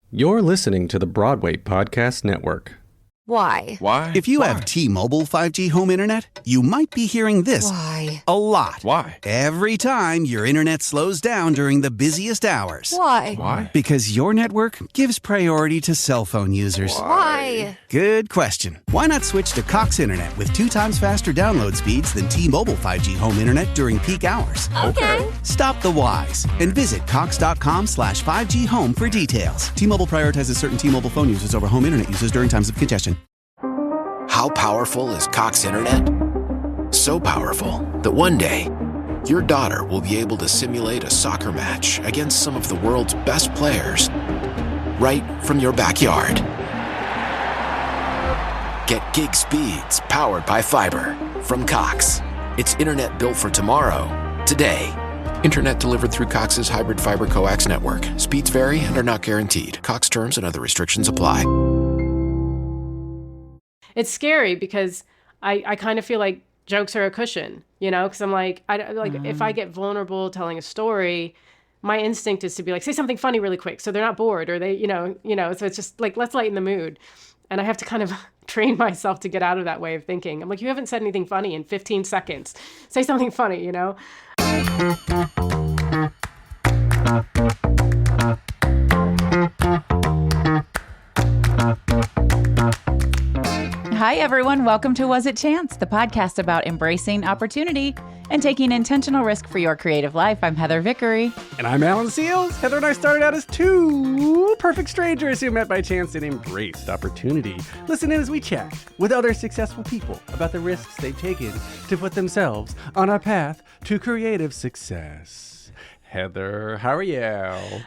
You're listening to the Broadway Podcast Network. Why? Why? If you have T-Mobile 5G home internet, you might be hearing this Why? a lot. Why? Every time your internet slows down during the busiest hours. Why? Why? Because your network gives priority to cell phone users. Why? Good question. Why not switch to Cox Internet with 2 times faster download speeds than T-Mobile 5G home internet during peak hours? Okay. Stop the whys and visit cox.com/5G home for details. T-Mobile prioritizes certain T-Mobile phone users over home internet users during times of congestion. How powerful is Cox Internet? So powerful that one day, your daughter will be able to simulate a soccer match against some of the world's best players right from your backyard. Get gig speeds powered by fiber from Cox. It's internet built for tomorrow, today. Internet delivered through Cox's hybrid fiber coax network. Speeds vary and are not guaranteed. Cox terms and other restrictions apply. It's scary because I kind of feel like jokes are a cushion, you know, because I'm like, if I get vulnerable telling a story, my instinct is to be like, say something funny really quick so they're not bored or they, you know, so it's just like, let's lighten the mood. And I have to kind of train myself to get out of that way of thinking. I'm like, you haven't said anything funny in 15 seconds. Say something funny, you know? Hi, everyone. Welcome to Was It Chance, the podcast about embracing opportunity and taking intentional risk for your creative life. I'm Heather Vickery. And I'm Alan Seals. Heather and I started out as two perfect strangers who met by chance and embraced opportunity. Listen in as we chat with other successful people about the risks they've taken to put themselves on a path to creative success. Heather, how are you?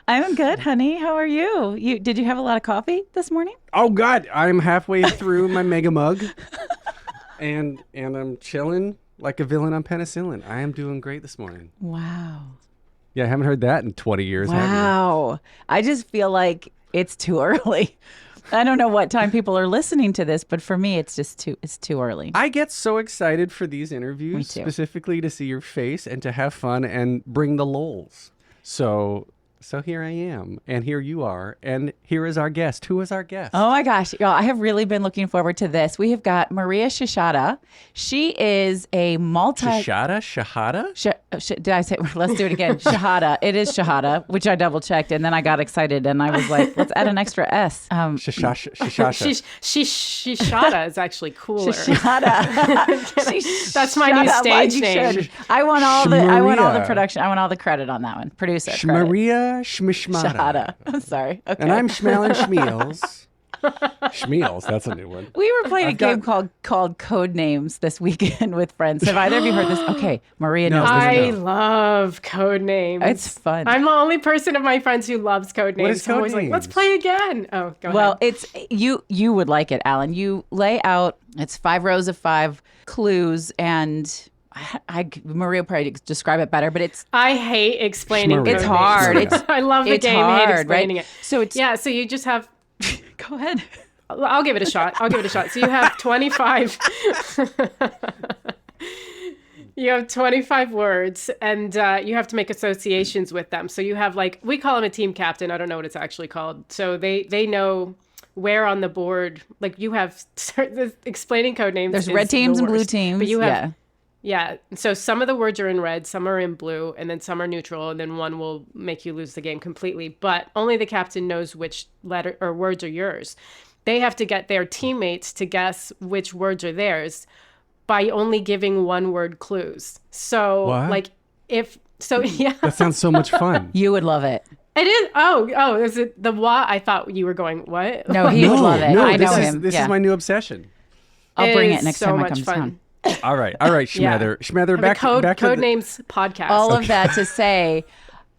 I'm good, honey. How are you? Did you have a lot of coffee this morning? Oh, God. I'm halfway through my mega mug. And I'm chilling like a villain on penicillin. I am doing great this morning. Wow. Yeah, I haven't heard that in 20 years. Wow. I just feel like it's too early. I don't know what time people are listening to this, but for me, it's too early. I get so excited for these interviews, specifically to see your face and to have fun and bring the lols. So here I am, and here you are, and here is our guest. Who is our guest? Oh my gosh, y'all, I have really been looking forward to this. We have got Maria Shehata. She is a Shehata? Did I say, let's do it again. Shehata. It is Shehata, which I double checked, and then I got excited, and I was like, let's add an extra S. Shehata is actually cooler. Shehata. That's my new stage name. I want all the production. I want all the credit on that one. Producer credit. Maria Shehata. I'm sorry. Okay. And I'm Schmelling Schmeals. Schmeals, that's a new one. We were playing a game called Code Names this weekend with friends. Have either of you heard this? Okay, Maria knows this. I love Code Names. It's fun. I'm the only person of my friends who loves Code Names. What is Code Names? Like, let's play again. Oh, go ahead. Well, it's you would like it, Alan. You lay out, it's 5 rows of 5 clues, and Maria will probably describe it better, but it's... I hate explaining It's hard. I love the game. Hard, I hate explaining right? it. So it's... Yeah, so you just have... Go ahead. I'll give it a shot. So you have 25... You have 25 words, and you have to make associations with them. So you have, like, we call him a team captain. I don't know what it's actually called. So they know where on the board, like, you have explaining code names. There's red teams and blue teams. But you have... Yeah. So some of the words are in red, some are in blue, and then some are neutral, and then one will make you lose the game completely. But only the captain knows which letter or words are yours. They have to get their teammates to guess which words are theirs by only giving one-word clues. So, what? Yeah. That sounds so much fun. You would love it. It is. Oh, is it the what? I thought you were going, what? No, he would love it. No, I know him. This is my new obsession. I'll bring it next time I come to town. All right, Schmether. Schmether, back Code Names podcast. All of that to say,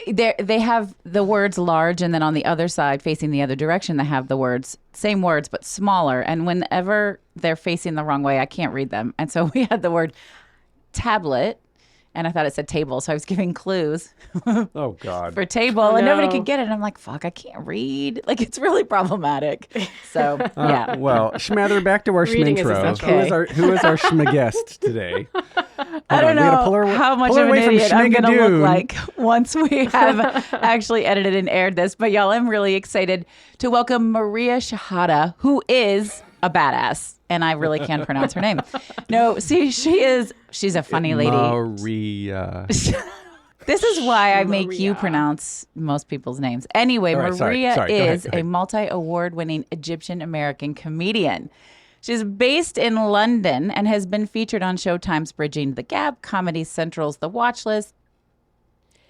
they have the words large, and then on the other side, facing the other direction, they have the words, same words, but smaller. And whenever they're facing the wrong way, I can't read them. And so we had the word tablet, And I thought it said table, so I was giving clues Oh, God. for table, and nobody no. could get it. And I'm like, fuck, I can't read. Like, it's really problematic. So, yeah. Well, Schmather, back to our Reading is schmintro. essential. Who is our schmagest today? I don't We gotta know pull her- how much pull her of an away from idiot I'm going to Schmigadoon. look like once we have actually edited and aired this. But y'all, I'm really excited to welcome Maria Shehata, who is a badass. And I really can't pronounce her name. No, see, she's a funny lady. Maria. This is why I make you pronounce most people's names. Anyway, All right, Maria sorry. Go is ahead. a multi-award winning Egyptian-American comedian. She's based in London and has been featured on Showtime's Bridging the Gap, Comedy Central's The Watch List.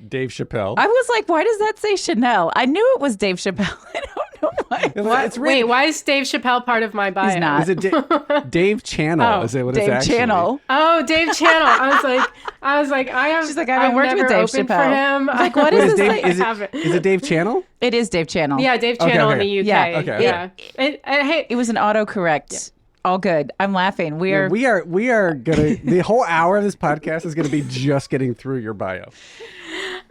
Dave Chappelle. I was like, why does that say Chanel? I knew it was Dave Chappelle. I don't know why. It's Wait, why is Dave Chappelle part of my bio? He's not. Is it Dave Channel? Is it what Dave it's actually? Channel. Oh, Dave Channel. I was like, I have. She's like, I haven't worked with never Dave opened Chappelle. for him. I was like, what Wait, is is, this? Dave, Like, is, I it, haven't. is it Dave Channel? It is Dave Channel. Yeah, Dave Channel okay. in the UK. Yeah, okay. Yeah. Hey, It was an autocorrect. All good. I'm laughing. We are gonna. The whole hour of this podcast is gonna be just getting through your bio.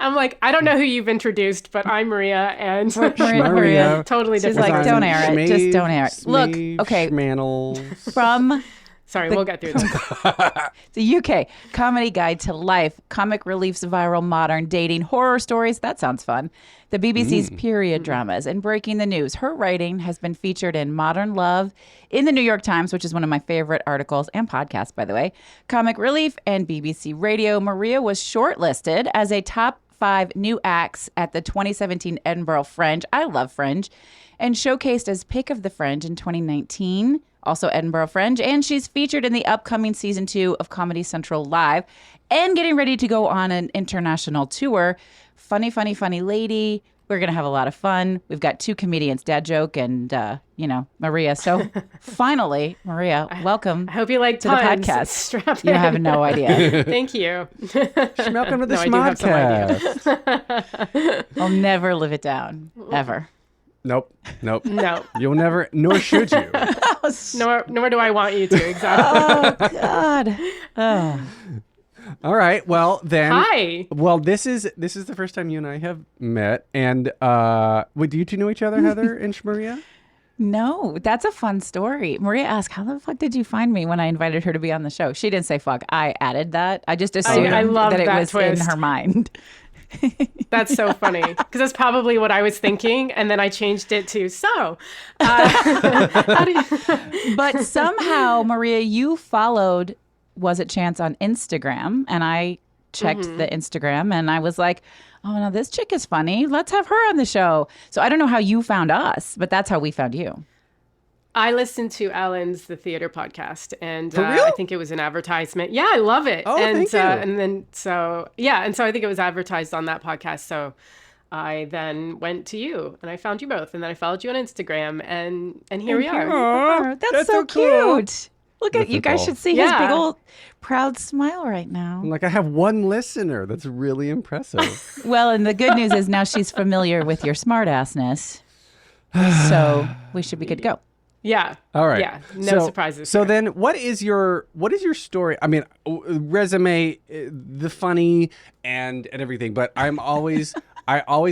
I'm like, I don't know who you've introduced, but I'm Maria, and Maria. totally She's different. like, don't air it. Just don't air it. Look, okay. Schmannels. From Sorry, we'll get through this. the UK, Comedy Guide to Life, Comic Relief's viral modern dating horror stories. That sounds fun. The BBC's period dramas and breaking the news. Her writing has been featured in Modern Love, in the New York Times, which is one of my favorite articles and podcasts, by the way, Comic Relief, and BBC Radio. Maria was shortlisted as a top 5 new acts at the 2017 Edinburgh Fringe. I love Fringe. And showcased as Pick of the Fringe in 2019. Also Edinburgh Fringe, and she's featured in the upcoming season 2 of Comedy Central Live and getting ready to go on an international tour. Funny, funny, funny lady. We're going to have a lot of fun. We've got 2 comedians, Dad Joke and, Maria. So finally, Maria, welcome I hope you like to the puns. podcast. Strap You in. have no idea. Thank you. Welcome to the No, I do have some Smodcast. I'll never live it down, ever. Nope. No, You'll never, nor should you. nor do I want you to. Exactly. Oh, God. Oh. All right. Well, then. Hi. Well, this is the first time you and I have met, and wait, do you two know each other, Heather and Maria? No, that's a fun story. Maria asked, how the fuck did you find me when I invited her to be on the show? She didn't say fuck. I added that. I just assumed I love that it that was twist. in her mind. That's so funny because that's probably what I was thinking, and then I changed it to how do you? But somehow, Maria, you followed Was It Chance on Instagram, and I checked the Instagram, and I was like, oh, no, this chick is funny. Let's have her on the show. So I don't know how you found us, but that's how we found you. I listened to Ellen's The Theater podcast, and For real? I think it was an advertisement. Yeah, I love it. Oh, and, thank you. And so I think it was advertised on that podcast. So I then went to you, and I found you both, and then I followed you on Instagram, and here we are. Aw, That's so cool. cute. Look at That's you so guys cool. should see his Yeah. big old proud smile right now. Like, I have one listener. That's really impressive. Well, and the good news is now she's familiar with your smartassness. So we should be good to go. Yeah. All right. Yeah. No surprises. So here. then, what is your story? I mean, resume, the funny and everything. But I always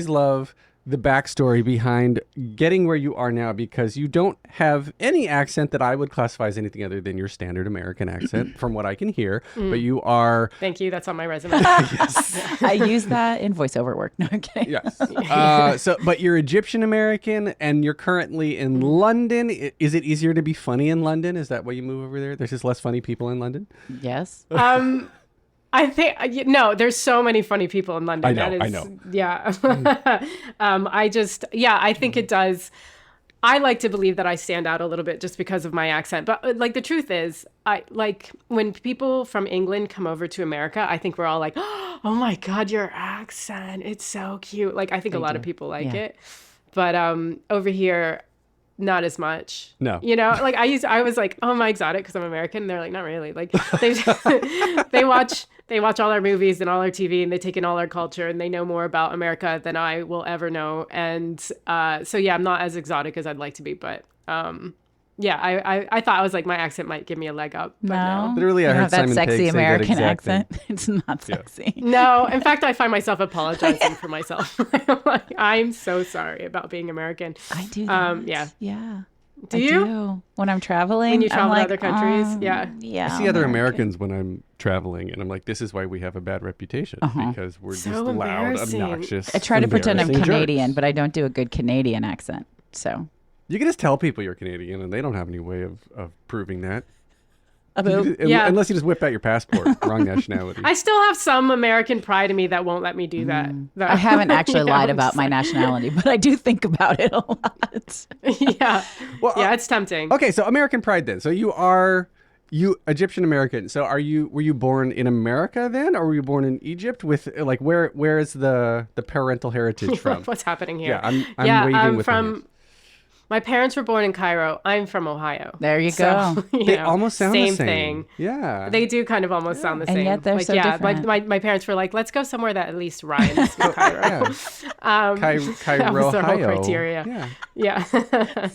love the backstory behind getting where you are now, because you don't have any accent that I would classify as anything other than your standard American accent, from what I can hear. But you are. Thank you. That's on my resume. I use that in voiceover work. No, I'm kidding. Yes. But you're Egyptian American, and you're currently in London. Is it easier to be funny in London? Is that why you move over there? There's just less funny people in London? Yes. I think no. There's so many funny people in London. I know. Yeah. I think it does. I like to believe that I stand out a little bit just because of my accent. But like the truth is, I like when people from England come over to America, I think we're all like, oh my God, your accent. It's so cute. Like I think a lot of people like it. But over here, not as much. No. You know, like I was like, oh, am I exotic because I'm American? And they're like, not really. Like they watch all our movies and all our TV, and they take in all our culture, and they know more about America than I will ever know. And so yeah, I'm not as exotic as I'd like to be, but I thought I was like, my accent might give me a leg up. But no. Literally, I You heard have that Simon sexy Pegg say that American exact thing. accent. It's not sexy. No, in fact, I find myself apologizing for myself. I'm like, I'm so sorry about being American. I do that. Yeah. Yeah. Do you? Do. When I'm traveling. When you travel to I'm other countries? Yeah. Yeah. I see other Americans when I'm traveling, and I'm like, this is why we have a bad reputation, because we're So just loud, embarrassing. obnoxious. I try to pretend I'm embarrassing Canadian, jerks. but I don't do a good Canadian accent. So. You can just tell people you're Canadian, and they don't have any way of proving that. Yeah. Unless you just whip out your passport, wrong nationality. I still have some American pride in me that won't let me do that. I haven't actually lied I'm about just my nationality, but I do think about it a lot. Yeah. Well, Yeah, it's tempting. Okay, so American pride then. So you Egyptian American. So were you born in America then, or were you born in Egypt? With like where is the parental heritage from? What's happening here? Yeah, I'm waving with my hands. My parents were born in Cairo. I'm from Ohio. There you go. They almost sound same the same. thing. Yeah. They do kind of almost sound the And same. yet they're like, so different. My parents were like, let's go somewhere that at least rhymes with Cairo. Yeah. That Cairo, was their whole Ohio. criteria. Yeah. Yeah.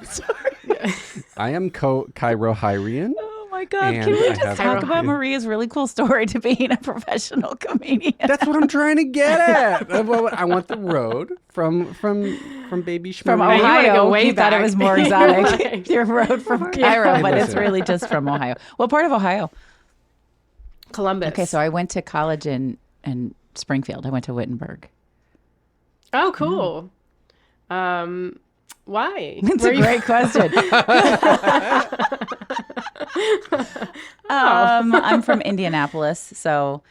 Sorry. I am Cairo Hyrian. Oh my God. And Can we I just have- talk about Maria's really cool story to being a professional comedian? That's what I'm trying to get at. I want the road from baby Shmurry. From you wanna Ohio. go way You thought it back. was more exotic. Right. Your road from Cairo, but it's Listen. really just from Ohio. What part of Ohio? Columbus. Okay, so I went to college in Springfield. I went to Wittenberg. Oh, cool. Why? It's a great question. I'm from Indianapolis, so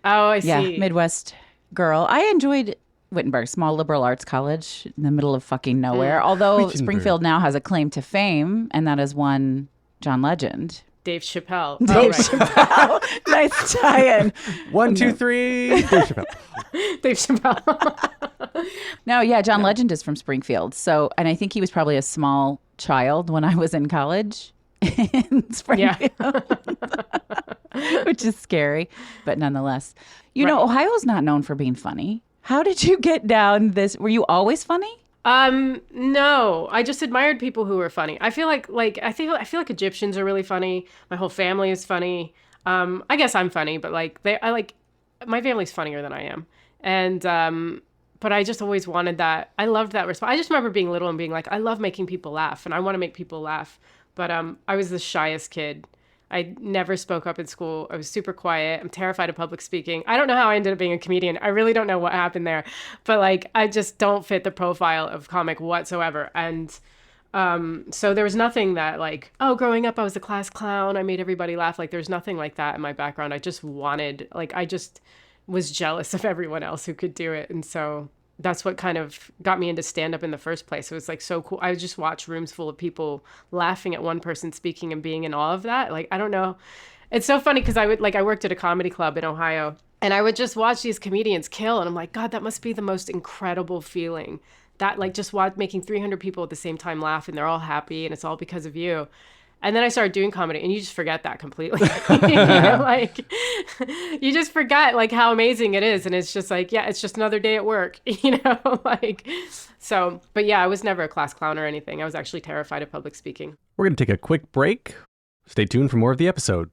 Oh, I yeah, see. Midwest girl. I enjoyed Wittenberg, small liberal arts college in the middle of fucking nowhere. Although Wittenberg. Springfield now has a claim to fame, and that is one John Legend. Dave Chappelle. Dave Chappelle. Chappelle. Nice tie-in. 1, 2, 3. Dave Chappelle. Dave Chappelle. No, yeah, John Legend is from Springfield. So, and I think he was probably a small child when I was in college in Springfield, which is scary, but nonetheless. You know, Ohio's not known for being funny. How did you get down this? Were you always funny? No, I just admired people who were funny. I feel like I feel like Egyptians are really funny. My whole family is funny. I guess I'm funny, but my family's funnier than I am. And, but I just always wanted that. I loved that response. I just remember being little and being like, I love making people laugh and I want to make people laugh. But, I was the shyest kid. I never spoke up in school. I was super quiet. I'm terrified of public speaking. I don't know how I ended up being a comedian. I really don't know what happened there. But I just don't fit the profile of comic whatsoever. And so there was nothing that growing up I was a class clown. I made everybody laugh. There's nothing like that in my background. I just wanted, I just was jealous of everyone else who could do it. And so that's what kind of got me into stand-up in the first place. It was so cool. I would just watch rooms full of people laughing at one person speaking and being in awe of that. I don't know. It's so funny because I worked at a comedy club in Ohio and I would just watch these comedians kill. And I'm like, God, that must be the most incredible feeling. That just making 300 people at the same time laugh and they're all happy and it's all because of you. And then I started doing comedy and you just forget that completely. You just forget how amazing it is. And it's just it's just another day at work, so, but yeah, I was never a class clown or anything. I was actually terrified of public speaking. We're going to take a quick break. Stay tuned for more of the episode.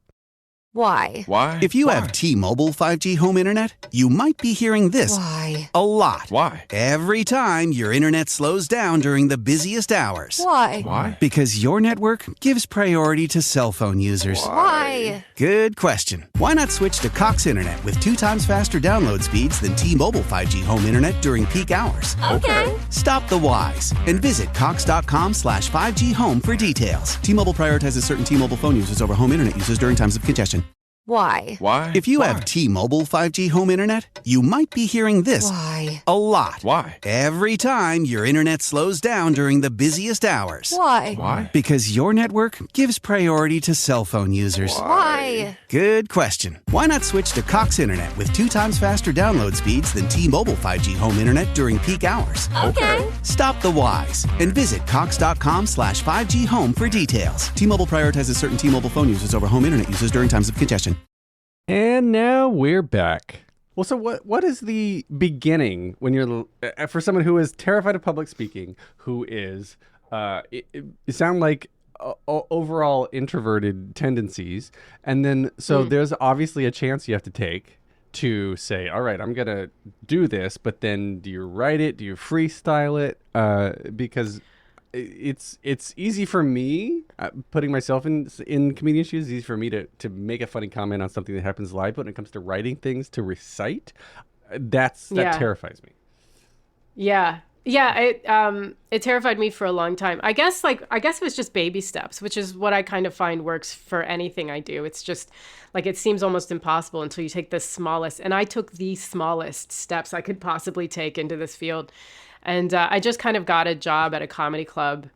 Why? Why? If you have T-Mobile 5G home internet, you might be hearing this Why? a lot. Why? Every time your internet slows down during the busiest hours. Why? Why? Because your network gives priority to cell phone users. Why? Good question. Why not switch to Cox Internet with 2 times faster download speeds than T-Mobile 5G home internet during peak hours? Okay. Stop the whys and visit cox.com/5G home for details. T-Mobile prioritizes certain T-Mobile phone users over home internet users during times of congestion. Why? Why? If you have T-Mobile 5G home internet, you might be hearing this Why? a lot. Why? Every time your internet slows down during the busiest hours. Why? Why? Because your network gives priority to cell phone users. Why? Good question. Why not switch to Cox Internet with 2 times faster download speeds than T-Mobile 5G home internet during peak hours? Okay. Stop the whys and visit cox.com/5G home for details. T-Mobile prioritizes certain T-Mobile phone users over home internet users during times of congestion. And now we're back. Well, so what is the beginning when you're, for someone who is terrified of public speaking, who is it sound like overall introverted tendencies, and then so there's obviously a chance you have to take to say, all right, I'm gonna do this, but then do you write it? Do you freestyle it? Because it's easy for me, putting myself in comedian shoes, it's easy for me to make a funny comment on something that happens live, but when it comes to writing things to recite, that terrifies me. Yeah. It terrified me for a long time. I guess it was just baby steps, which is what I kind of find works for anything I do. It's just like, it seems almost impossible until you take the smallest, and I took the smallest steps I could possibly take into this field. And I just kind of got a job at a comedy club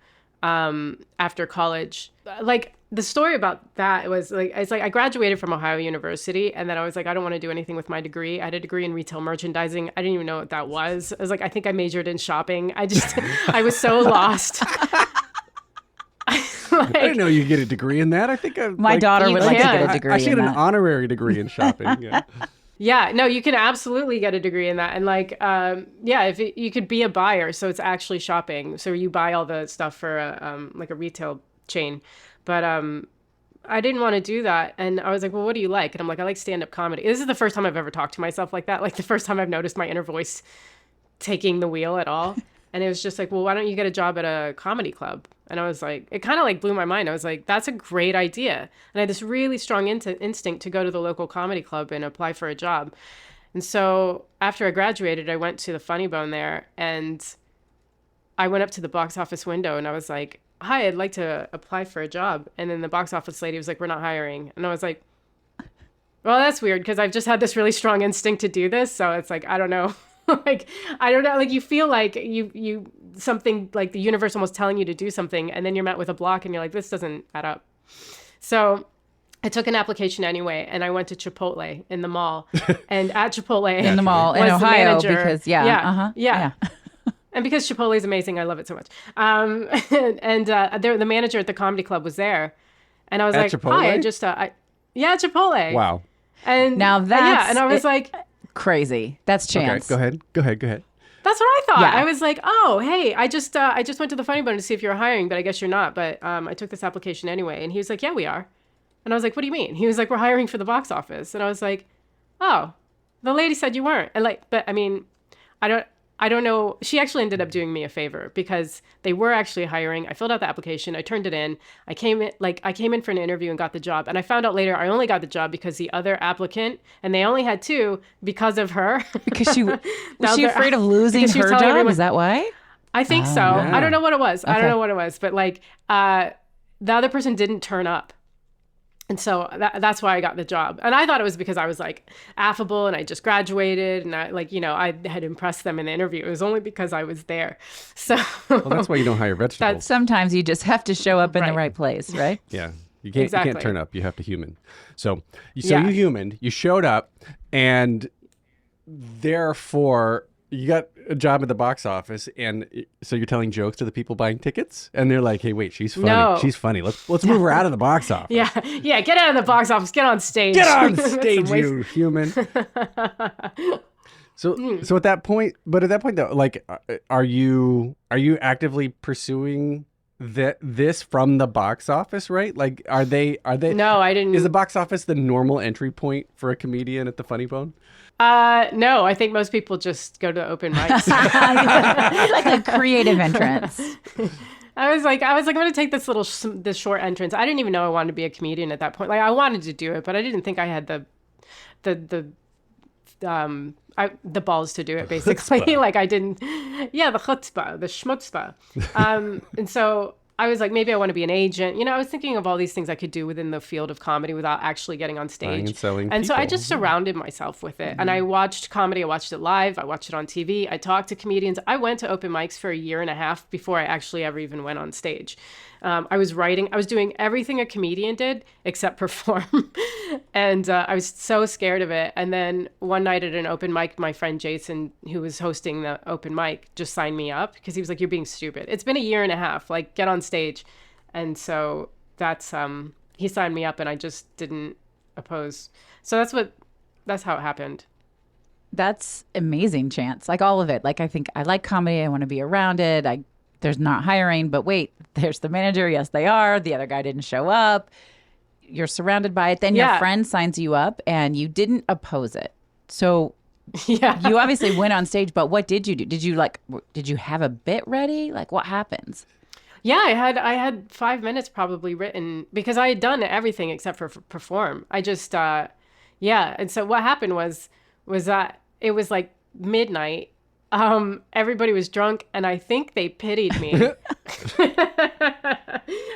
after college. Like, the story about that was like, it's like I graduated from Ohio University, and then I was like, I don't want to do anything with my degree. I had a degree in retail merchandising. I didn't even know what that was. I was like, I think I majored in shopping. I was so lost. I didn't know you get a degrry in that. I think my daughter would like to get a degree. I should get an honorary degree in shopping. Yeah. Yeah, no, you can absolutely get a degree in that. And like, you could be a buyer. So it's actually shopping. So you buy all the stuff for like a retail chain. But I didn't want to do that. And I was like, well, what do you like? And I'm like, I like stand-up comedy. This is the first time I've ever talked to myself like that. Like the first time I've noticed my inner voice taking the wheel at all. And it was just like, well, why don't you get a job at a comedy club? And I was like, it kind of like blew my mind. I was like, that's a great idea. And I had this really strong instinct to go to the local comedy club and apply for a job. And so after I graduated, I went to the Funny Bone there, and I went up to the box office window and I was like, hi, I'd like to apply for a job. And then the box office lady was like, we're not hiring. And I was like, well, that's weird, because I've just had this really strong instinct to do this. So it's like, I don't know. Like, I don't know. Like, you feel like you something, like the universe almost telling you to do something, and then you're met with a block and you're like, this doesn't add up. So I took an application anyway, and I went to Chipotle in the mall. And at Chipotle in the mall in Ohio, because yeah. And because Chipotle is amazing, I love it so much. The manager at the comedy club was there, and I was like, Chipotle? hi, I just Chipotle. Wow. And now that's and I was like, crazy. That's chance. Okay, go ahead. That's what I thought. Yeah. I was like, oh, hey, I just went to the Funny Bone to see if you're hiring, but I guess you're not. But I took this application anyway. And he was like, yeah, we are. And I was like, what do you mean? He was like, we're hiring for the box office. And I was like, oh, the lady said you weren't. And like, but I mean, I don't know. She actually ended up doing me a favor, because they were actually hiring. I filled out the application. I turned it in. I came in for an interview and got the job. And I found out later I only got the job because the other applicant, and they only had two because of her. Because was she afraid of losing her job? Everyone, is that why? I think so. Yeah. I don't know what it was. Okay. I don't know what it was. But like, the other person didn't turn up. And so that's why I got the job. And I thought it was because I was like affable and I just graduated and I had impressed them in the interview. It was only because I was there. So Well, that's why you don't hire vegetables. Sometimes you just have to show up in the right place, right? Yeah. You can't Exactly. you can't turn up. You have to human. So you Yeah. humaned, you showed up, and therefore you got a job at the box office, and so you're telling jokes to the people buying tickets, and they're like, "Hey, wait, she's funny. No. She's funny. Let's move her out of the box office. yeah, get out of the box office. Get on stage. Get on That's stage, a waste- you human." So at that point though, like, are you actively pursuing this from the box office, right? Like, are they? No, I didn't. Is the box office the normal entry point for a comedian at the Funny Bone? No, I think most people just go to open mics. Like a creative entrance. I was like, I'm going to take this short entrance. I didn't even know I wanted to be a comedian at that point. Like, I wanted to do it, but I didn't think I had the balls to do it, basically. Like, I didn't. Yeah, the chutzpah, the schmutzpah. And so I was like, maybe I want to be an agent. You know, I was thinking of all these things I could do within the field of comedy without actually getting on stage. Buying and selling And so I people. just surrounded myself with it. And I watched comedy. I watched it live. I watched it on TV. I talked to comedians. I went to open mics for a year and a half before I actually ever even went on stage. I was writing. I was doing everything a comedian did except perform. And I was so scared of it. And then one night at an open mic, my friend Jason, who was hosting the open mic, just signed me up because he was like, you're being stupid. It's been a year and a half. Like, get on stage. And so that's he signed me up, and I just didn't oppose. So that's how it happened. That's amazing, Chance. Like all of it. Like, I think I like comedy. I want to be around it. I there's not hiring, but wait, there's the manager. Yes, they are. The other guy didn't show up. You're surrounded by it. Then your friend signs you up and you didn't oppose it. So you obviously went on stage, but what did you do? Did you have a bit ready? Like, what happens? Yeah, I had 5 minutes probably written because I had done everything except for perform. I just, And so what happened was that it was like midnight. Everybody was drunk and I think they pitied me.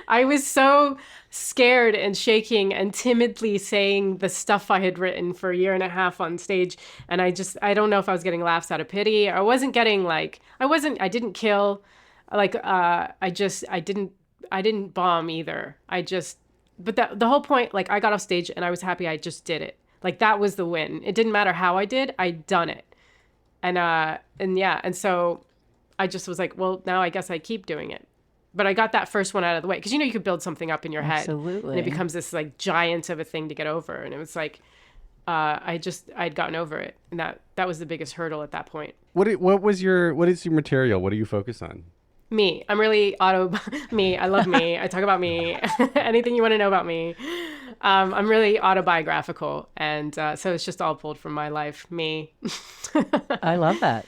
I was so scared and shaking and timidly saying the stuff I had written for a year and a half on stage. And I don't know if I was getting laughs out of pity. I didn't kill. I didn't bomb either. But the whole point, like I got off stage and I was happy I just did it. Like that was the win. It didn't matter how I did, I'd done it. And so I just was like, well, now I guess I keep doing it. But I got that first one out of the way. Because, you could build something up in your head. Absolutely. And it becomes this like giant of a thing to get over. And it was like, I'd gotten over it. And that was the biggest hurdle at that point. What is your material? What do you focus on? Me. I'm really me. I love me. I talk about me. Anything you want to know about me. I'm really autobiographical. And so it's just all pulled from my life. Me. I love that.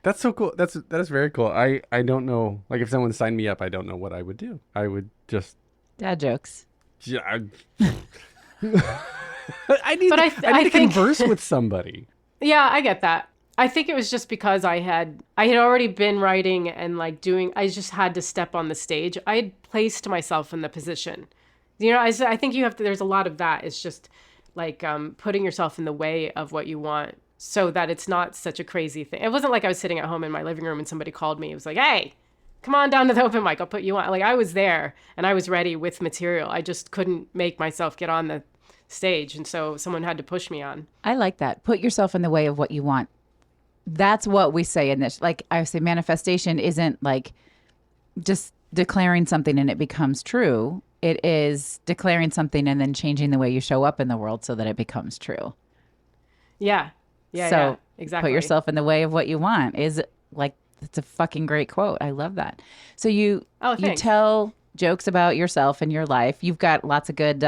That's so cool. That is very cool. I don't know. Like if someone signed me up, I don't know what I would do. I would just dad jokes. Yeah. I need to converse with somebody. Yeah, I get that. I think it was just because I had already been writing and like doing. I just had to step on the stage. I had placed myself in the position. I think you have to. There's a lot of that. It's just like putting yourself in the way of what you want, so that it's not such a crazy thing. It wasn't like I was sitting at home in my living room and somebody called me. It was like, hey, come on down to the open mic. I'll put you on. Like I was there and I was ready with material. I just couldn't make myself get on the stage. And so someone had to push me on. I like that. Put yourself in the way of what you want. That's what we say in this. Like I say, manifestation isn't like just declaring something and it becomes true. It is declaring something and then changing the way you show up in the world so that it becomes true. Yeah. Yeah, exactly. Put yourself in the way of what you want is like, it's a fucking great quote. I love that. So you tell jokes about yourself and your life. You've got lots of good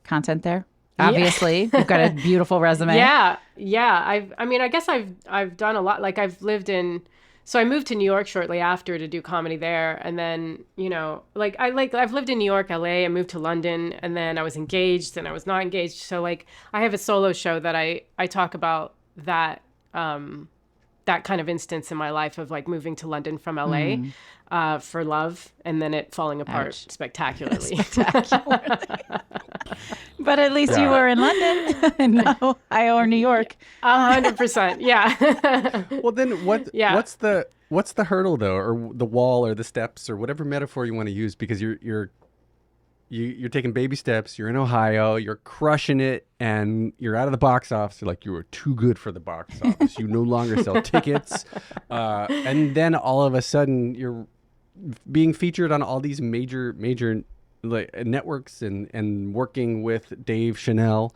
content there. Obviously, you've got a beautiful resume. Yeah. I guess I've done a lot. Like I've lived in. So I moved to New York shortly after to do comedy there, and then I've lived in New York, LA. I moved to London, and then I was engaged, and I was not engaged. So like I have a solo show that I talk about that that kind of instance in my life of like moving to London from LA for love, and then it falling apart spectacularly. But at least you were in London and now Ohio or New York. 100%. Yeah. Well, then what's the hurdle though, or the wall or the steps or whatever metaphor you want to use? Because you're taking baby steps. You're in Ohio. You're crushing it, and you're out of the box office. You're like, you were too good for the box office. You no longer sell tickets, and then all of a sudden you're being featured on all these major like networks and working with Dave Chanel.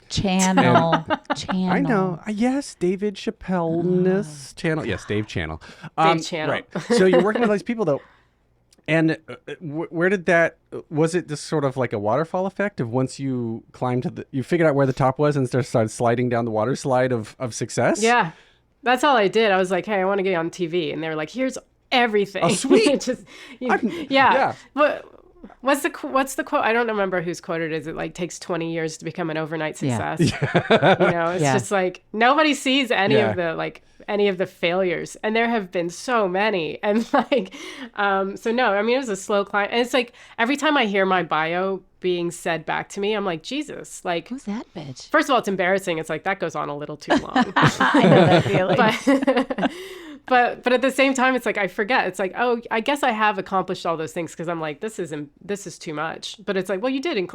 Channel. I know. Yes, David Chappelle-ness channel. Yes, Dave Channel. Dave Channel. Right. So you're working with all these people though. And where did that, was it just sort of like a waterfall effect of once you climbed you figured out where the top was and started sliding down the water slide of success? Yeah. That's all I did. I was like, hey, I want to get on TV. And they were like, here's everything. Oh, sweet. Yeah. But what's the quote? I don't remember whose quote it is. It like takes 20 years to become an overnight success. Yeah. It's just like nobody sees any of the failures, and there have been so many. And like, so no, I mean, it was a slow climb. And it's like every time I hear my bio being said back to me, I'm like, Jesus, like, who's that bitch? First of all, it's embarrassing. It's like that goes on a little too long. I know that feeling. But at the same time, it's like I forget. It's like, oh, I guess I have accomplished all those things because I'm like, this is too much. But it's like, well, you did,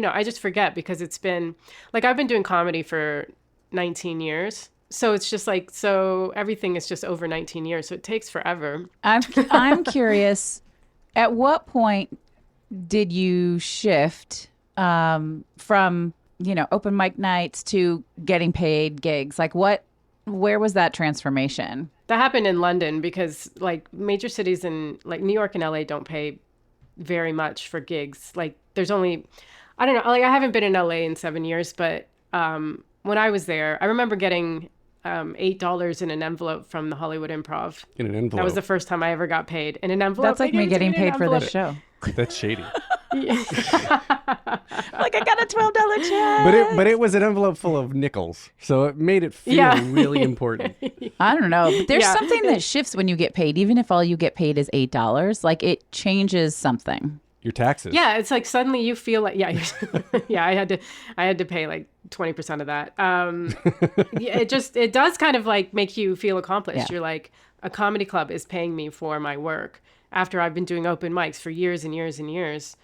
I just forget because it's been like I've been doing comedy for 19 years. So it's just like, so everything is just over 19 years. So it takes forever. I'm curious, at what point did you shift from, open mic nights to getting paid gigs? Like where was that transformation? That happened in London because like major cities in like New York and LA don't pay very much for gigs. Like there's only, I don't know, like I haven't been in LA in 7 years, but when I was there, I remember getting $8 in an envelope from the Hollywood Improv. In an envelope. That was the first time I ever got paid in an envelope. That's like me getting paid for this show. That's shady. Like I got a $12 check. But it was an envelope full of nickels, so it made it feel really important. I don't know. But there's something that shifts when you get paid, even if all you get paid is $8. Like it changes something. Your taxes. Yeah, it's like suddenly you feel like yeah, I had to pay like 20% of that. It does kind of like make you feel accomplished. Yeah. You're like, a comedy club is paying me for my work after I've been doing open mics for years and years and years.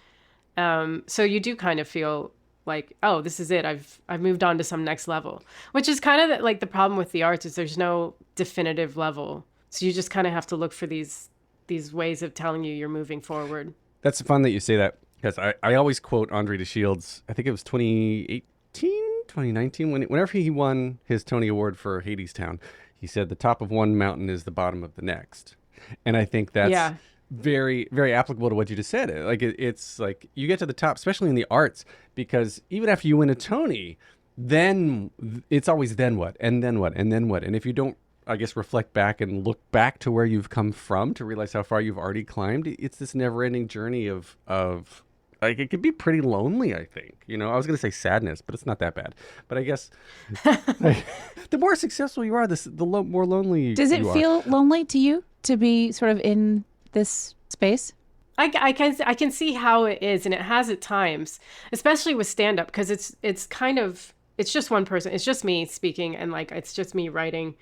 So you do kind of feel like, oh, this is it. I've moved on to some next level, which is kind of like the problem with the arts is there's no definitive level. So you just kind of have to look for these ways of telling you you're moving forward. That's fun that you say that because I always quote Andre DeShields. I think it was 2019, whenever he won his Tony Award for Hadestown, he said the top of one mountain is the bottom of the next. And I think that's very, very applicable to what you just said. Like it's like you get to the top, especially in the arts, because even after you win a Tony, then it's always then what, and then what, and then what. And if you don't, I guess, reflect back and look back to where you've come from to realize how far you've already climbed, it's this never-ending journey of like it could be pretty lonely, I think. You know, I was going to say sadness, but it's not that bad. But I guess the more successful you are, the more lonely you are. Does it feel lonely to you to be sort of in this space? I can see how it is, and it has at times, especially with stand-up, because it's just one person. It's just me speaking, and like it's just me writing.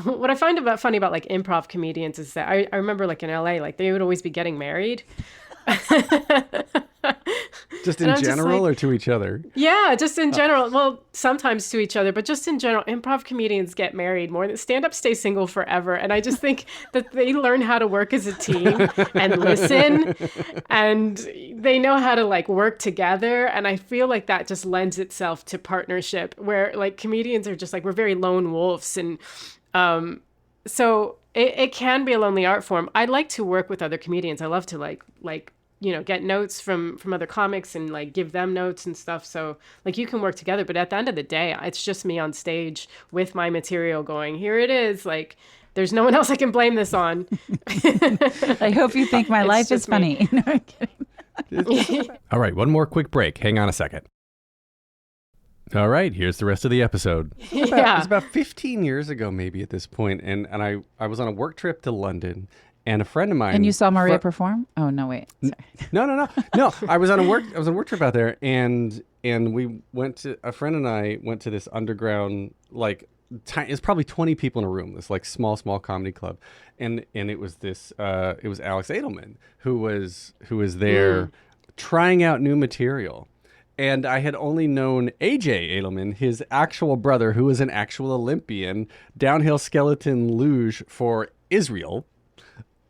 What I find funny about like improv comedians is that I remember like in LA, like they would always be getting married. Just in general or to each other? Yeah, just in general. Well, sometimes to each other, but just in general, improv comedians get married more than stand-up stay single forever. And I just think that they learn how to work as a team and listen, and they know how to like work together. And I feel like that just lends itself to partnership, where like comedians are just like, we're very lone wolves. And so it can be a lonely art form. I like to work with other comedians. I love to like get notes from other comics and like give them notes and stuff. So like you can work together, but at the end of the day, it's just me on stage with my material going, here it is. Like there's no one else I can blame this on. I hope you think my life is funny. No, I'm kidding. All right, one more quick break. Hang on a second. All right, here's the rest of the episode. It was about 15 years ago, maybe at this point, and I was on a work trip to London, and a friend of mine. And you saw Maria perform? Oh no, wait. Sorry. No. I was on a work trip out there, and a friend and I went to this underground like. It's probably 20 people in a room. This like small comedy club, and it was this. It was Alex Edelman who was there, trying out new material. And I had only known AJ Edelman, his actual brother, who was an actual Olympian, downhill skeleton luge for Israel,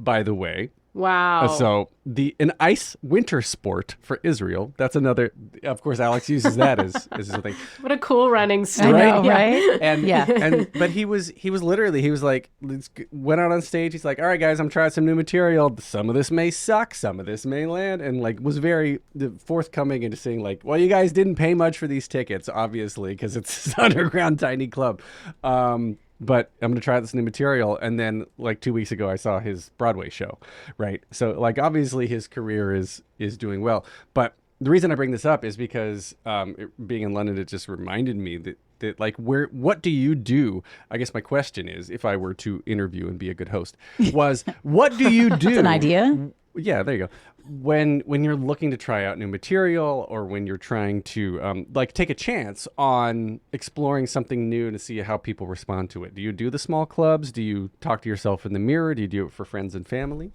by the way. Wow. So an ice winter sport for Israel. That's another. Of course, Alex uses that as something. What a cool running story. I know, right? And but he was literally like went out on stage. He's like, all right, guys, I'm trying some new material. Some of this may suck, some of this may land, and like was very forthcoming into saying like, well, you guys didn't pay much for these tickets, obviously, because it's this underground tiny club. But I'm going to try this new material. And then like 2 weeks ago, I saw his Broadway show, right? So like obviously his career is doing well. But the reason I bring this up is because being in London, it just reminded me that like what do you do? I guess my question is, if I were to interview and be a good host, was what do you do? That's an idea. Yeah, there you go. When you're looking to try out new material, or when you're trying to like take a chance on exploring something new to see how people respond to it. Do you do the small clubs? Do you talk to yourself in the mirror? Do you do it for friends and family?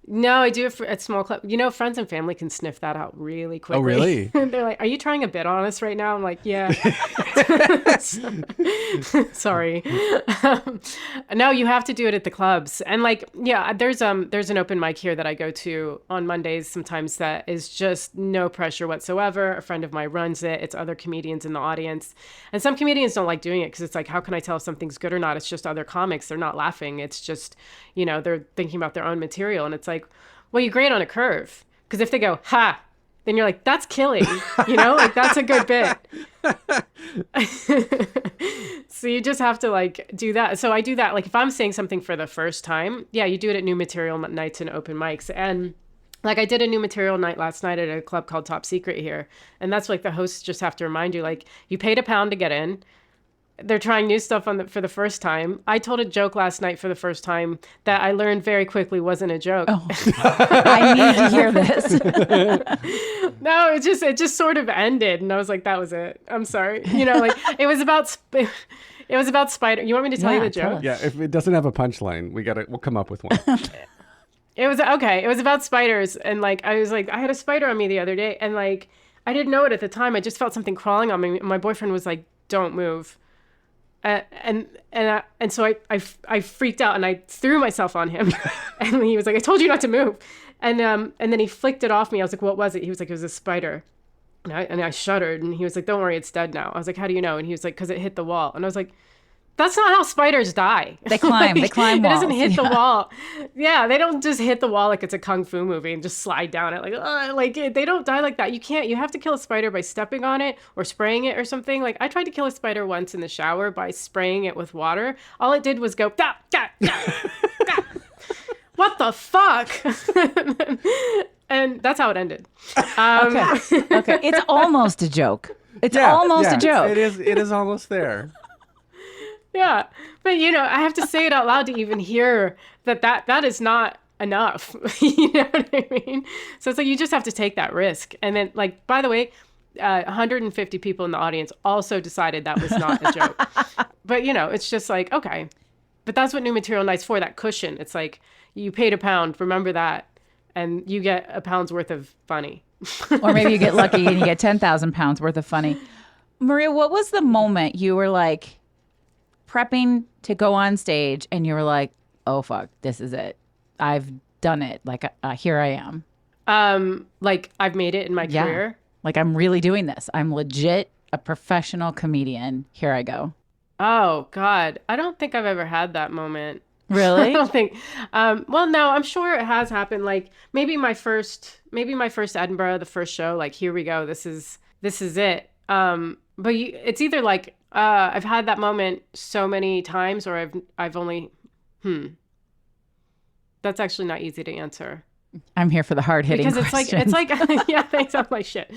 No, I do it at small club. You know, friends and family can sniff that out really quickly. Oh, really? They're like, "Are you trying a bit on us right now?" I'm like, "Yeah." Sorry. No, you have to do it at the clubs. And like, yeah, there's an open mic here that I go to on Mondays sometimes that is just no pressure whatsoever. A friend of mine runs it. It's other comedians in the audience. And some comedians don't like doing it because it's like, how can I tell if something's good or not? It's just other comics. They're not laughing. It's just, they're thinking about their own material. And it's like, well, you grade on a curve. Because if they go, ha, then you're like, that's killing, like that's a good bit. So you just have to like do that. So I do that. Like if I'm saying something for the first time, yeah, you do it at new material nights and open mics. And like I did a new material night last night at a club called Top Secret here. And that's like the hosts just have to remind you, like you paid £1 to get in. They're trying new stuff for the first time. I told a joke last night for the first time that I learned very quickly wasn't a joke. Oh, I need to hear this. No, it just sort of ended, and I was like, that was it. I'm sorry. Like it was about spider. You want me to tell you the joke? Yeah, if it doesn't have a punchline, we'll come up with one. It was okay. It was about spiders, and like I was like, I had a spider on me the other day, and like I didn't know it at the time. I just felt something crawling on me. My boyfriend was like, "Don't move." And so I freaked out and I threw myself on him and he was like, "I told you not to move." And then he flicked it off me. I was like, "What was it?" He was like, "It was a spider." And I shuddered and he was like, "Don't worry, it's dead now." I was like, "How do you know?" And he was like, "'Cause it hit the wall." And I was like, that's not how spiders die. They climb. They climb walls. It doesn't hit the wall. Yeah, they don't just hit the wall like it's a kung fu movie and just slide down it. They don't die like that. You have to kill a spider by stepping on it or spraying it or something. Like I tried to kill a spider once in the shower by spraying it with water. All it did was go, da, da, da, da. What the fuck? And that's how it ended. Okay. It's almost a joke. It's almost a joke. It is almost there. Yeah. But, I have to say it out loud to even hear that is not enough. You know what I mean? So it's like you just have to take that risk. And then, like, by the way, 150 people in the audience also decided that was not a joke. But, it's just like, okay. But that's what new material night's for, that cushion. It's like you paid £1, remember that, and you get £1's worth of funny. Or maybe you get lucky and you get 10,000 pounds worth of funny. Maria, what was the moment you were like, prepping to go on stage and you were like, oh fuck, this is it, I've done it, like here I am, like I've made it in my career, like I'm really doing this, I'm legit a professional comedian, here I go? Oh god, I don't think I've ever had that moment. Really? I don't think well, no, I'm sure it has happened. Like maybe my first Edinburgh, the first show, like here we go, this is it. But it's either like I've had that moment so many times, or I've only, that's actually not easy to answer. I'm here for the hard hitting because it's like yeah, thanks. I'm like shit.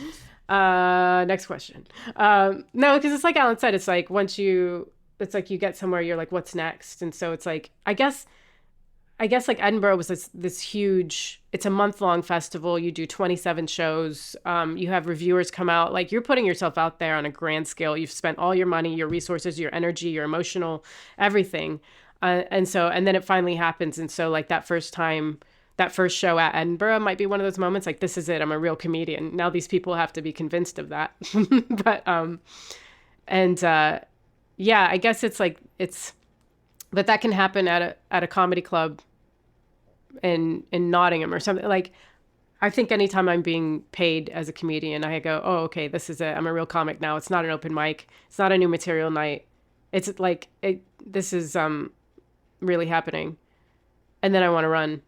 Next question. No, because it's like Alan said, it's like it's like you get somewhere, you're like, what's next? And so it's like, I guess like Edinburgh was this huge, it's a month-long festival. You do 27 shows. You have reviewers come out. Like you're putting yourself out there on a grand scale. You've spent all your money, your resources, your energy, your emotional, everything. And then it finally happens. And so like that first show at Edinburgh might be one of those moments like, this is it. I'm a real comedian. Now these people have to be convinced of that. Yeah, I guess it's like, but that can happen at a comedy club in Nottingham or something. Like, I think anytime I'm being paid as a comedian, I go, oh, okay, this is it. I'm a real comic now. It's not an open mic. It's not a new material night. It's like, this is really happening. And then I want to run,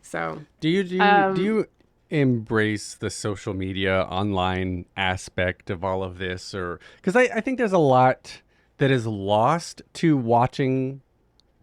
so. Do you embrace the social media online aspect of all of this? Or because I think there's a lot that is lost to watching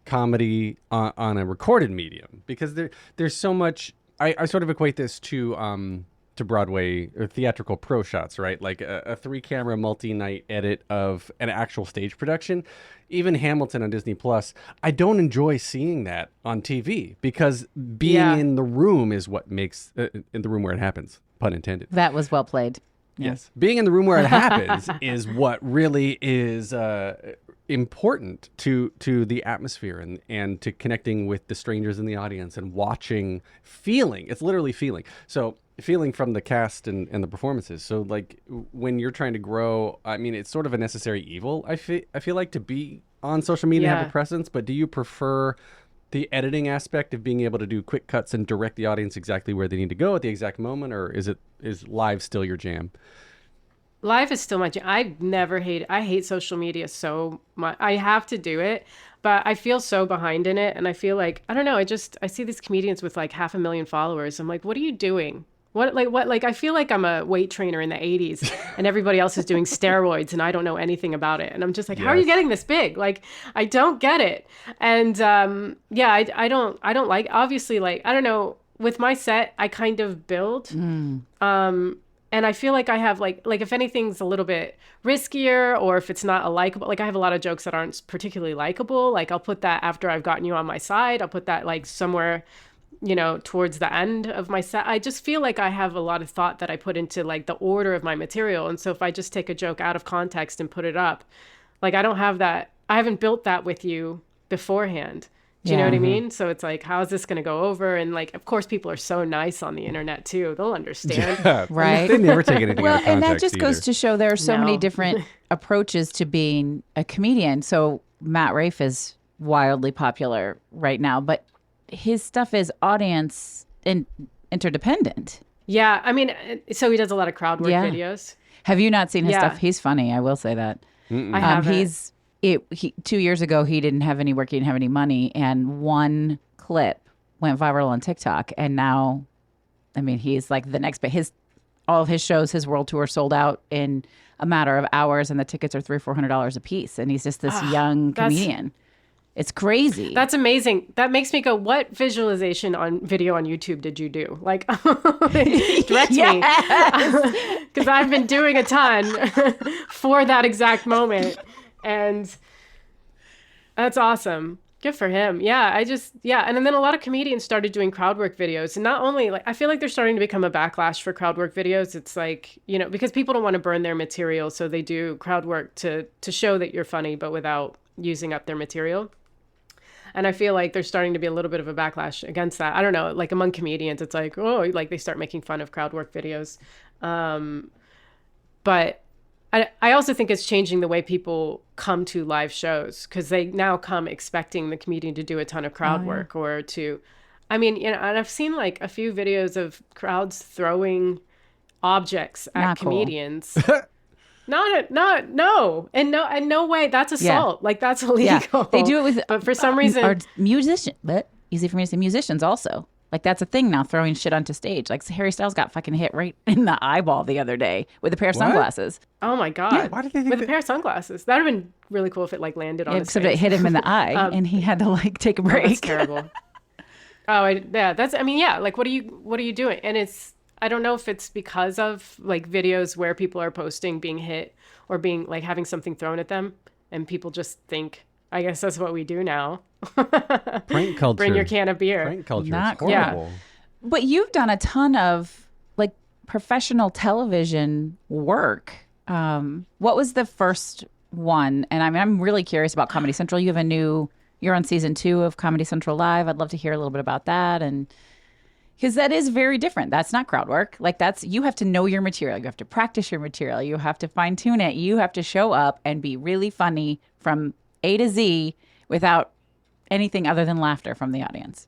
comedy on a recorded medium, because there's so much. I sort of equate this to Broadway or theatrical pro shots, right? Like a 3-camera multi-night edit of an actual stage production. Even Hamilton on Disney Plus, I don't enjoy seeing that on TV, because being in the room is what makes in the room where it happens, pun intended. That was well played. Yes. Being in the room where it happens is what really is important to the atmosphere and to connecting with the strangers in the audience and feeling. It's literally feeling. So feeling from the cast and the performances. So like when you're trying to grow, I mean, it's sort of a necessary evil. I feel like to be on social media and have a presence, but do you prefer the editing aspect of being able to do quick cuts and direct the audience exactly where they need to go at the exact moment, or is live still your jam? Live is still my jam. I hate social media so much. I have to do it, but I feel so behind in it. And I feel like, I don't know, I see these comedians with like 500,000 followers. I'm like, what are you doing? What, I feel like I'm a weight trainer in the 80s and everybody else is doing steroids and I don't know anything about it. And I'm just like, how are you getting this big? Like, I don't get it. And, I don't like, obviously, like, I don't know, with my set, I kind of build, and I feel like I have like if anything's a little bit riskier or if it's not a likable, like I have a lot of jokes that aren't particularly likable. Like I'll put that after I've gotten you on my side. I'll put that like somewhere, towards the end of my set. I just feel like I have a lot of thought that I put into like the order of my material. And so if I just take a joke out of context and put it up, like I don't have that. I haven't built that with you beforehand. Do you know what I mean? So it's like, how is this going to go over? And like, of course, people are so nice on the internet too. They'll understand. Yeah, right? They never take anything out of context. And that just goes either. to show there are so many different approaches to being a comedian. So Matt Rafe is wildly popular right now, but his stuff is audience interdependent. Yeah. I mean, so he does a lot of crowd work videos. Have you not seen his stuff? He's funny. I will say that. I haven't. He 2 years ago, he didn't have any work, he didn't have any money, and one clip went viral on TikTok. And now, I mean, he's like the next, but all of his shows, his world tour sold out in a matter of hours, and the tickets are $300-$400 a piece. And he's just this young comedian. It's crazy. That's amazing. That makes me go, what visualization on video on YouTube did you do? Like, direct me. Because I've been doing a ton for that exact moment. And that's awesome. Good for him. Yeah, and then a lot of comedians started doing crowd work videos. And not only, like, I feel like there's starting to become a backlash for crowd work videos. It's like, because people don't want to burn their material. So they do crowd work to show that you're funny, but without using up their material. And I feel like there's starting to be a little bit of a backlash against that. I don't know, like among comedians, it's like, oh, like they start making fun of crowd work videos. But I also think it's changing the way people come to live shows, because they now come expecting the comedian to do a ton of crowd work or to, I mean, and I've seen like a few videos of crowds throwing objects at Not comedians. No, and no way. That's assault. Like that's illegal. They do it with, but for some reason, or musician. But easy for me to say, musicians also. Like that's a thing now, throwing shit onto stage. Like Harry Styles got fucking hit right in the eyeball the other day with a pair of sunglasses. Oh my god! Yeah, why did they think with a pair of sunglasses? That would have been really cool if it like landed on his except face. it hit him in the eye, and he had to like take a break. That's terrible. Like what are you doing? And it's, I don't know if it's because of like videos where people are posting being hit or being like having something thrown at them, and people just think, I guess that's what we do now. Prank culture. Bring your can of beer. Prank culture. Not It's horrible. Yeah. But you've done a ton of like professional television work. What was the first one? And I mean, I'm really curious about Comedy Central. You're on season 2 of Comedy Central Live. I'd love to hear a little bit about that. And because that is very different. That's not crowd work. Like you have to know your material. You have to practice your material. You have to fine tune it. You have to show up and be really funny from A to Z without anything other than laughter from the audience.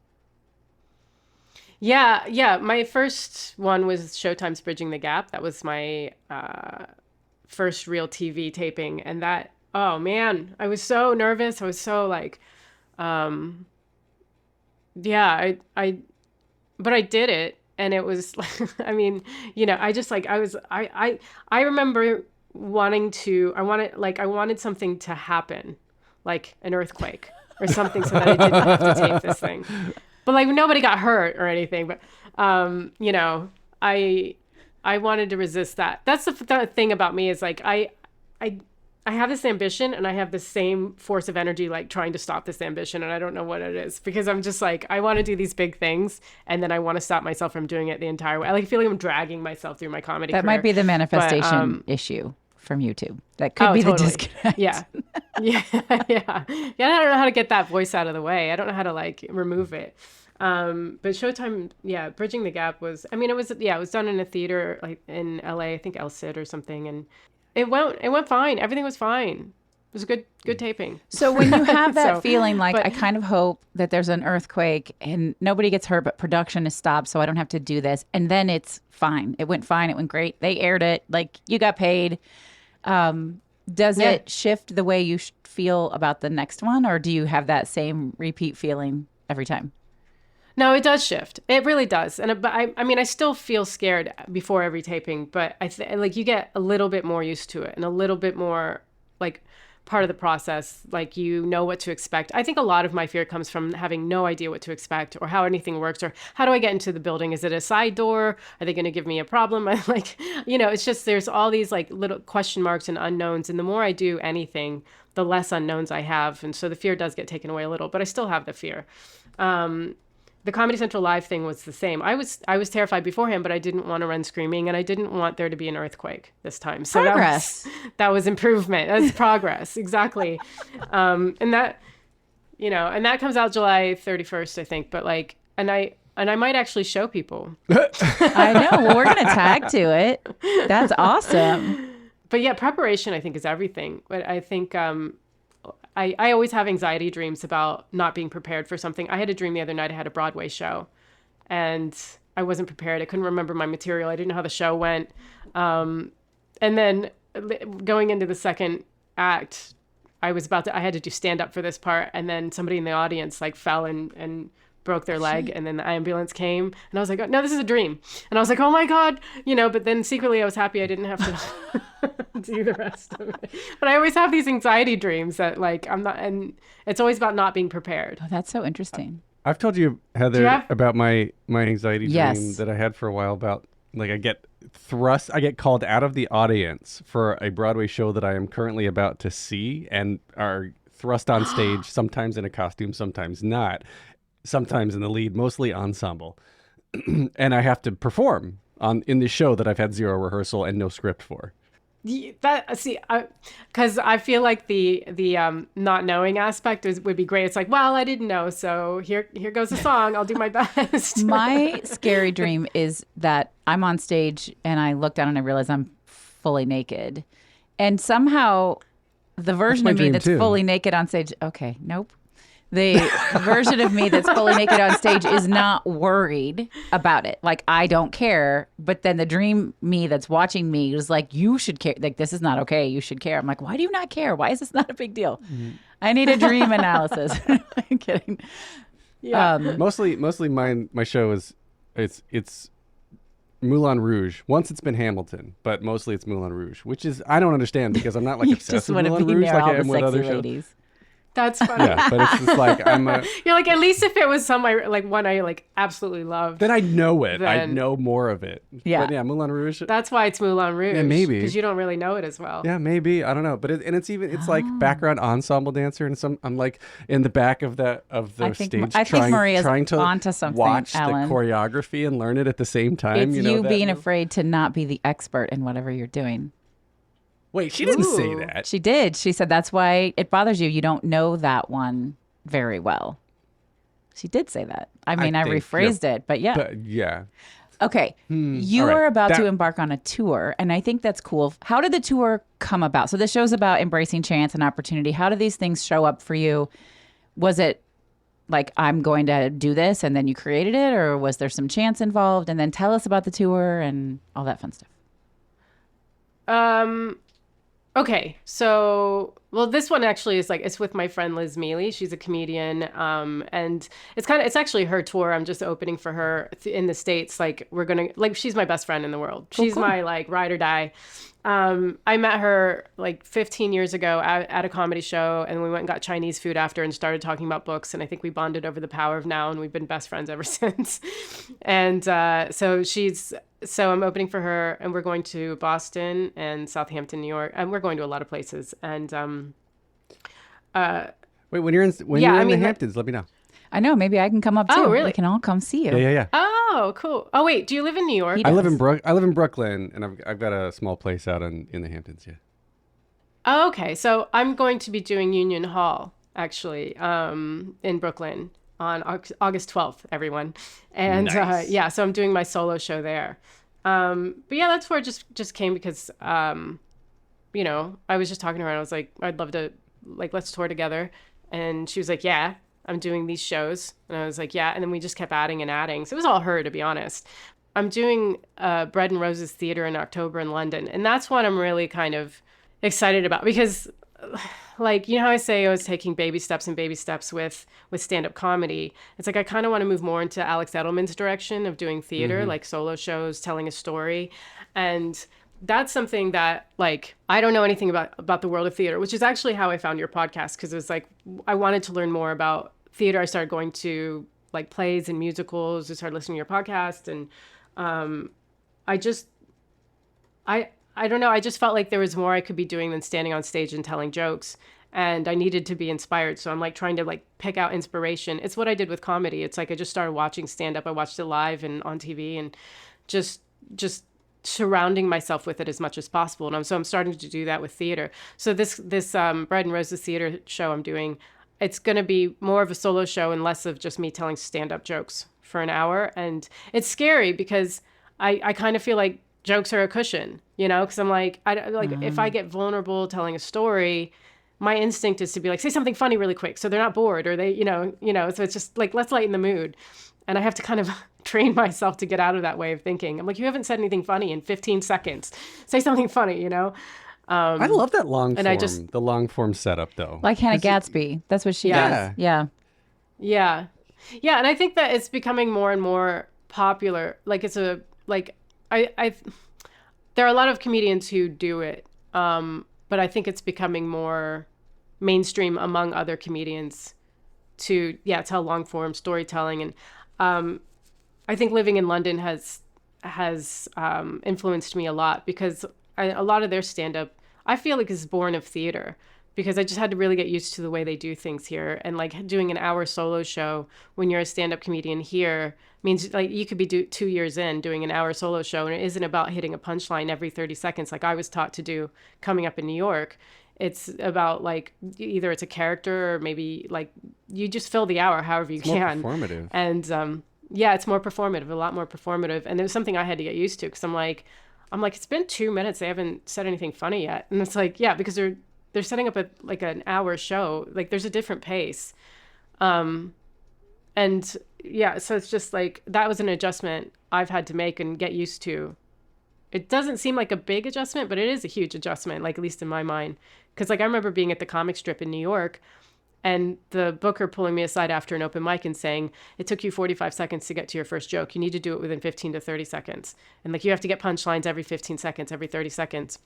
Yeah. My first one was Showtime's Bridging the Gap. That was my first real TV taping. And that, oh man, I was so nervous. I was so like, but I did it. And it was, I mean, I just like, I remember I wanted something to happen, like an earthquake or something, so that I didn't have to tape this thing. But like nobody got hurt or anything. But I wanted to resist that. That's the thing about me is like I I have this ambition and I have the same force of energy, like trying to stop this ambition. And I don't know what it is because I'm just like, I want to do these big things and then I want to stop myself from doing it the entire way. I like feel like I'm dragging myself through my comedy That career. might be the manifestation issue from YouTube. That could be totally. the disconnect. Yeah. Yeah. Yeah. I don't know how to get that voice out of the way. I don't know how to like remove it. But Showtime, yeah, Bridging the Gap was, I mean, it was done in a theater like in LA, I think El Cid or something. And it went fine. Everything was fine. It was a good taping. So when you have that So, feeling like, but- I kind of hope that there's an earthquake and nobody gets hurt, but production is stopped, so I don't have to do this. And then it's fine. It went fine. It went great. They aired it. Like, you got paid. Does it shift the way you feel about the next one? Or do you have that same repeat feeling every time? No, it does shift. It really does. And but I mean, I still feel scared before every taping, but like you get a little bit more used to it and a little bit more like part of the process. Like you know what to expect. I think a lot of my fear comes from having no idea what to expect or how anything works or how do I get into the building? Is it a side door? Are they going to give me a problem? I like, it's just there's all these like little question marks and unknowns. And the more I do anything, the less unknowns I have. And so the fear does get taken away a little, but I still have the fear. The Comedy Central Live thing was the same. I was terrified beforehand, but I didn't want to run screaming, and I didn't want there to be an earthquake this time. So Progress. that was improvement. That's progress, exactly. And that comes out July 31st, I think. But like, and I might actually show people. I know. Well, we're going to tag to it. That's awesome. But yeah, preparation I think is everything. But I think I always have anxiety dreams about not being prepared for something. I had a dream the other night. I had a Broadway show and I wasn't prepared. I couldn't remember my material. I didn't know how the show went. And then going into the second act, I had to do stand up for this part. And then somebody in the audience like fell and broke their leg. And then the ambulance came and I was like, oh, no, this is a dream. And I was like, oh my God, but then secretly I was happy I didn't have to do the rest of it. But I always have these anxiety dreams that like I'm not, and it's always about not being prepared. Oh, that's so interesting. I've told you, Heather, about my anxiety Yes. dream that I had for a while about like I get called out of the audience for a Broadway show that I am currently about to see and are thrust on stage, sometimes in a costume, sometimes not, sometimes in the lead, mostly ensemble. And I have to perform in this show that I've had zero rehearsal and no script for. Because I feel like the not knowing aspect would be great. It's like, well, I didn't know, so here goes a song. I'll do my best. My scary dream is that I'm on stage and I look down and I realize I'm fully naked. And somehow the version my of me dream that's too. fully naked on stage, okay, nope. The version of me that's fully naked on stage is not worried about it. Like, I don't care. But then the dream me that's watching me is like, you should care. Like, this is not okay. You should care. I'm like, why do you not care? Why is this not a big deal? Mm-hmm. I need a dream analysis. I'm kidding. Yeah. Mostly my show is it's Moulin Rouge. Once it's been Hamilton, but mostly it's Moulin Rouge, which is I don't understand because I'm not like You obsessed just with want to Moulin be Rouge near like all I the am with other sexy shows. ladies. That's funny. Yeah, but it's just like You're like, at least if it was one I like absolutely loved. then I know it. I Then- know more of it. Yeah. But yeah, Moulin Rouge. That's why it's Moulin Rouge. Yeah, maybe. Because you don't really know it as well. Yeah, maybe. I don't know. But it's like Oh. background ensemble dancer and I'm like in the back of the I think- stage I think Maria's trying to onto something, watch Alan. the choreography and learn it at the same time. It's that- being afraid to not be the expert in whatever you're doing. Wait, she didn't say Ooh. that. She did. She said that's why it bothers you. You don't know that one very well. She did say that. I mean, I think rephrased it, but yeah. But yeah. Okay. You all right. are about to That- embark on a tour, and I think that's cool. How did the tour come about? So the show's about embracing chance and opportunity. How do these things show up for you? Was it like, I'm going to do this, and then you created it, or was there some chance involved? And then tell us about the tour and all that fun stuff. Okay, so this one actually is like it's with my friend Liz Mealy. She's a comedian, and it's actually her tour. I'm just opening for her in the States. Like she's my best friend in the world. She's my like ride or die. I met her like 15 years ago at a comedy show, and we went and got Chinese food after and started talking about books. And I think we bonded over the power of now, and we've been best friends ever since. And so she's so I'm opening for her, and we're going to Boston and Southampton, New York, and we're going to a lot of places. And Wait, when you're in the Hamptons, let me know. I know. Maybe I can come up too. Oh, really? We can all come see you. Yeah. oh, cool. Oh, wait, do you live in New York? I live in Brooklyn, and I've got a small place out in the Hamptons. Yeah. Oh, okay. So I'm going to be doing Union Hall, actually, in Brooklyn on August 12th, everyone. And Nice. so I'm doing my solo show there. But yeah, that's where it just came because, I was just talking to her and I was like, I'd love to, like, let's tour together. And she was like, yeah, I'm doing these shows. And I was like, yeah. And then we just kept adding and adding. So it was all her, to be honest. I'm doing Bread and Roses Theater in October in London. And that's what I'm really kind of excited about because, like, you know how I say I was taking baby steps with stand-up comedy. It's like I kind of want to move more into Alex Edelman's direction of doing theater, like solo shows, telling a story. And that's something that, like, I don't know anything about the world of theater, which is actually how I found your podcast, because it was like I wanted to learn more about theater. I started going to, like, plays and musicals. I started listening to your podcast, and I don't know. I just felt like there was more I could be doing than standing on stage and telling jokes. And I needed to be inspired. So I'm, like, trying to, like, pick out inspiration. It's what I did with comedy. It's like I just started watching stand-up. I watched it live and on TV and just surrounding myself with it as much as possible. And I'm starting to do that with theater. So this Bread and Roses theater show I'm doing, it's going to be more of a solo show and less of just me telling stand-up jokes for an hour. And it's scary because I kind of feel like jokes are a cushion, because I'm like, if I get vulnerable telling a story, my instinct is to be like, say something funny really quick so they're not bored, or they, so it's just like, let's lighten the mood. And I have to kind of train myself to get out of that way of thinking. I'm like, you haven't said anything funny in 15 seconds. Say something funny, I love that long form, and the long form setup though. Like Hannah Gatsby. That's what she does. Yeah. Yeah. And I think that it's becoming more and more popular. Like I there are a lot of comedians who do it. But I think it's becoming more mainstream among other comedians to tell long form storytelling. And I think living in London has influenced me a lot because a lot of their stand-up I feel like is born of theater, because I just had to really get used to the way they do things here. And, like, doing an hour solo show when you're a stand-up comedian here means, like, you could be 2 years in doing an hour solo show, and it isn't about hitting a punchline every 30 seconds like I was taught to do coming up in New York. It's about, like, either it's a character or maybe, like, you just fill the hour however you can. More performative. And it's more performative, a lot more performative. And it was something I had to get used to, because I'm like, it's been 2 minutes, they haven't said anything funny yet. And it's like, yeah, because they're setting up an hour show. Like, there's a different pace. So it's just like, that was an adjustment I've had to make and get used to. It doesn't seem like a big adjustment, but it is a huge adjustment, like, at least in my mind. Because, like, I remember being at the comic strip in New York and the booker pulling me aside after an open mic and saying, it took you 45 seconds to get to your first joke. You need to do it within 15 to 30 seconds. And, like, you have to get punchlines every 15 seconds, every 30 seconds.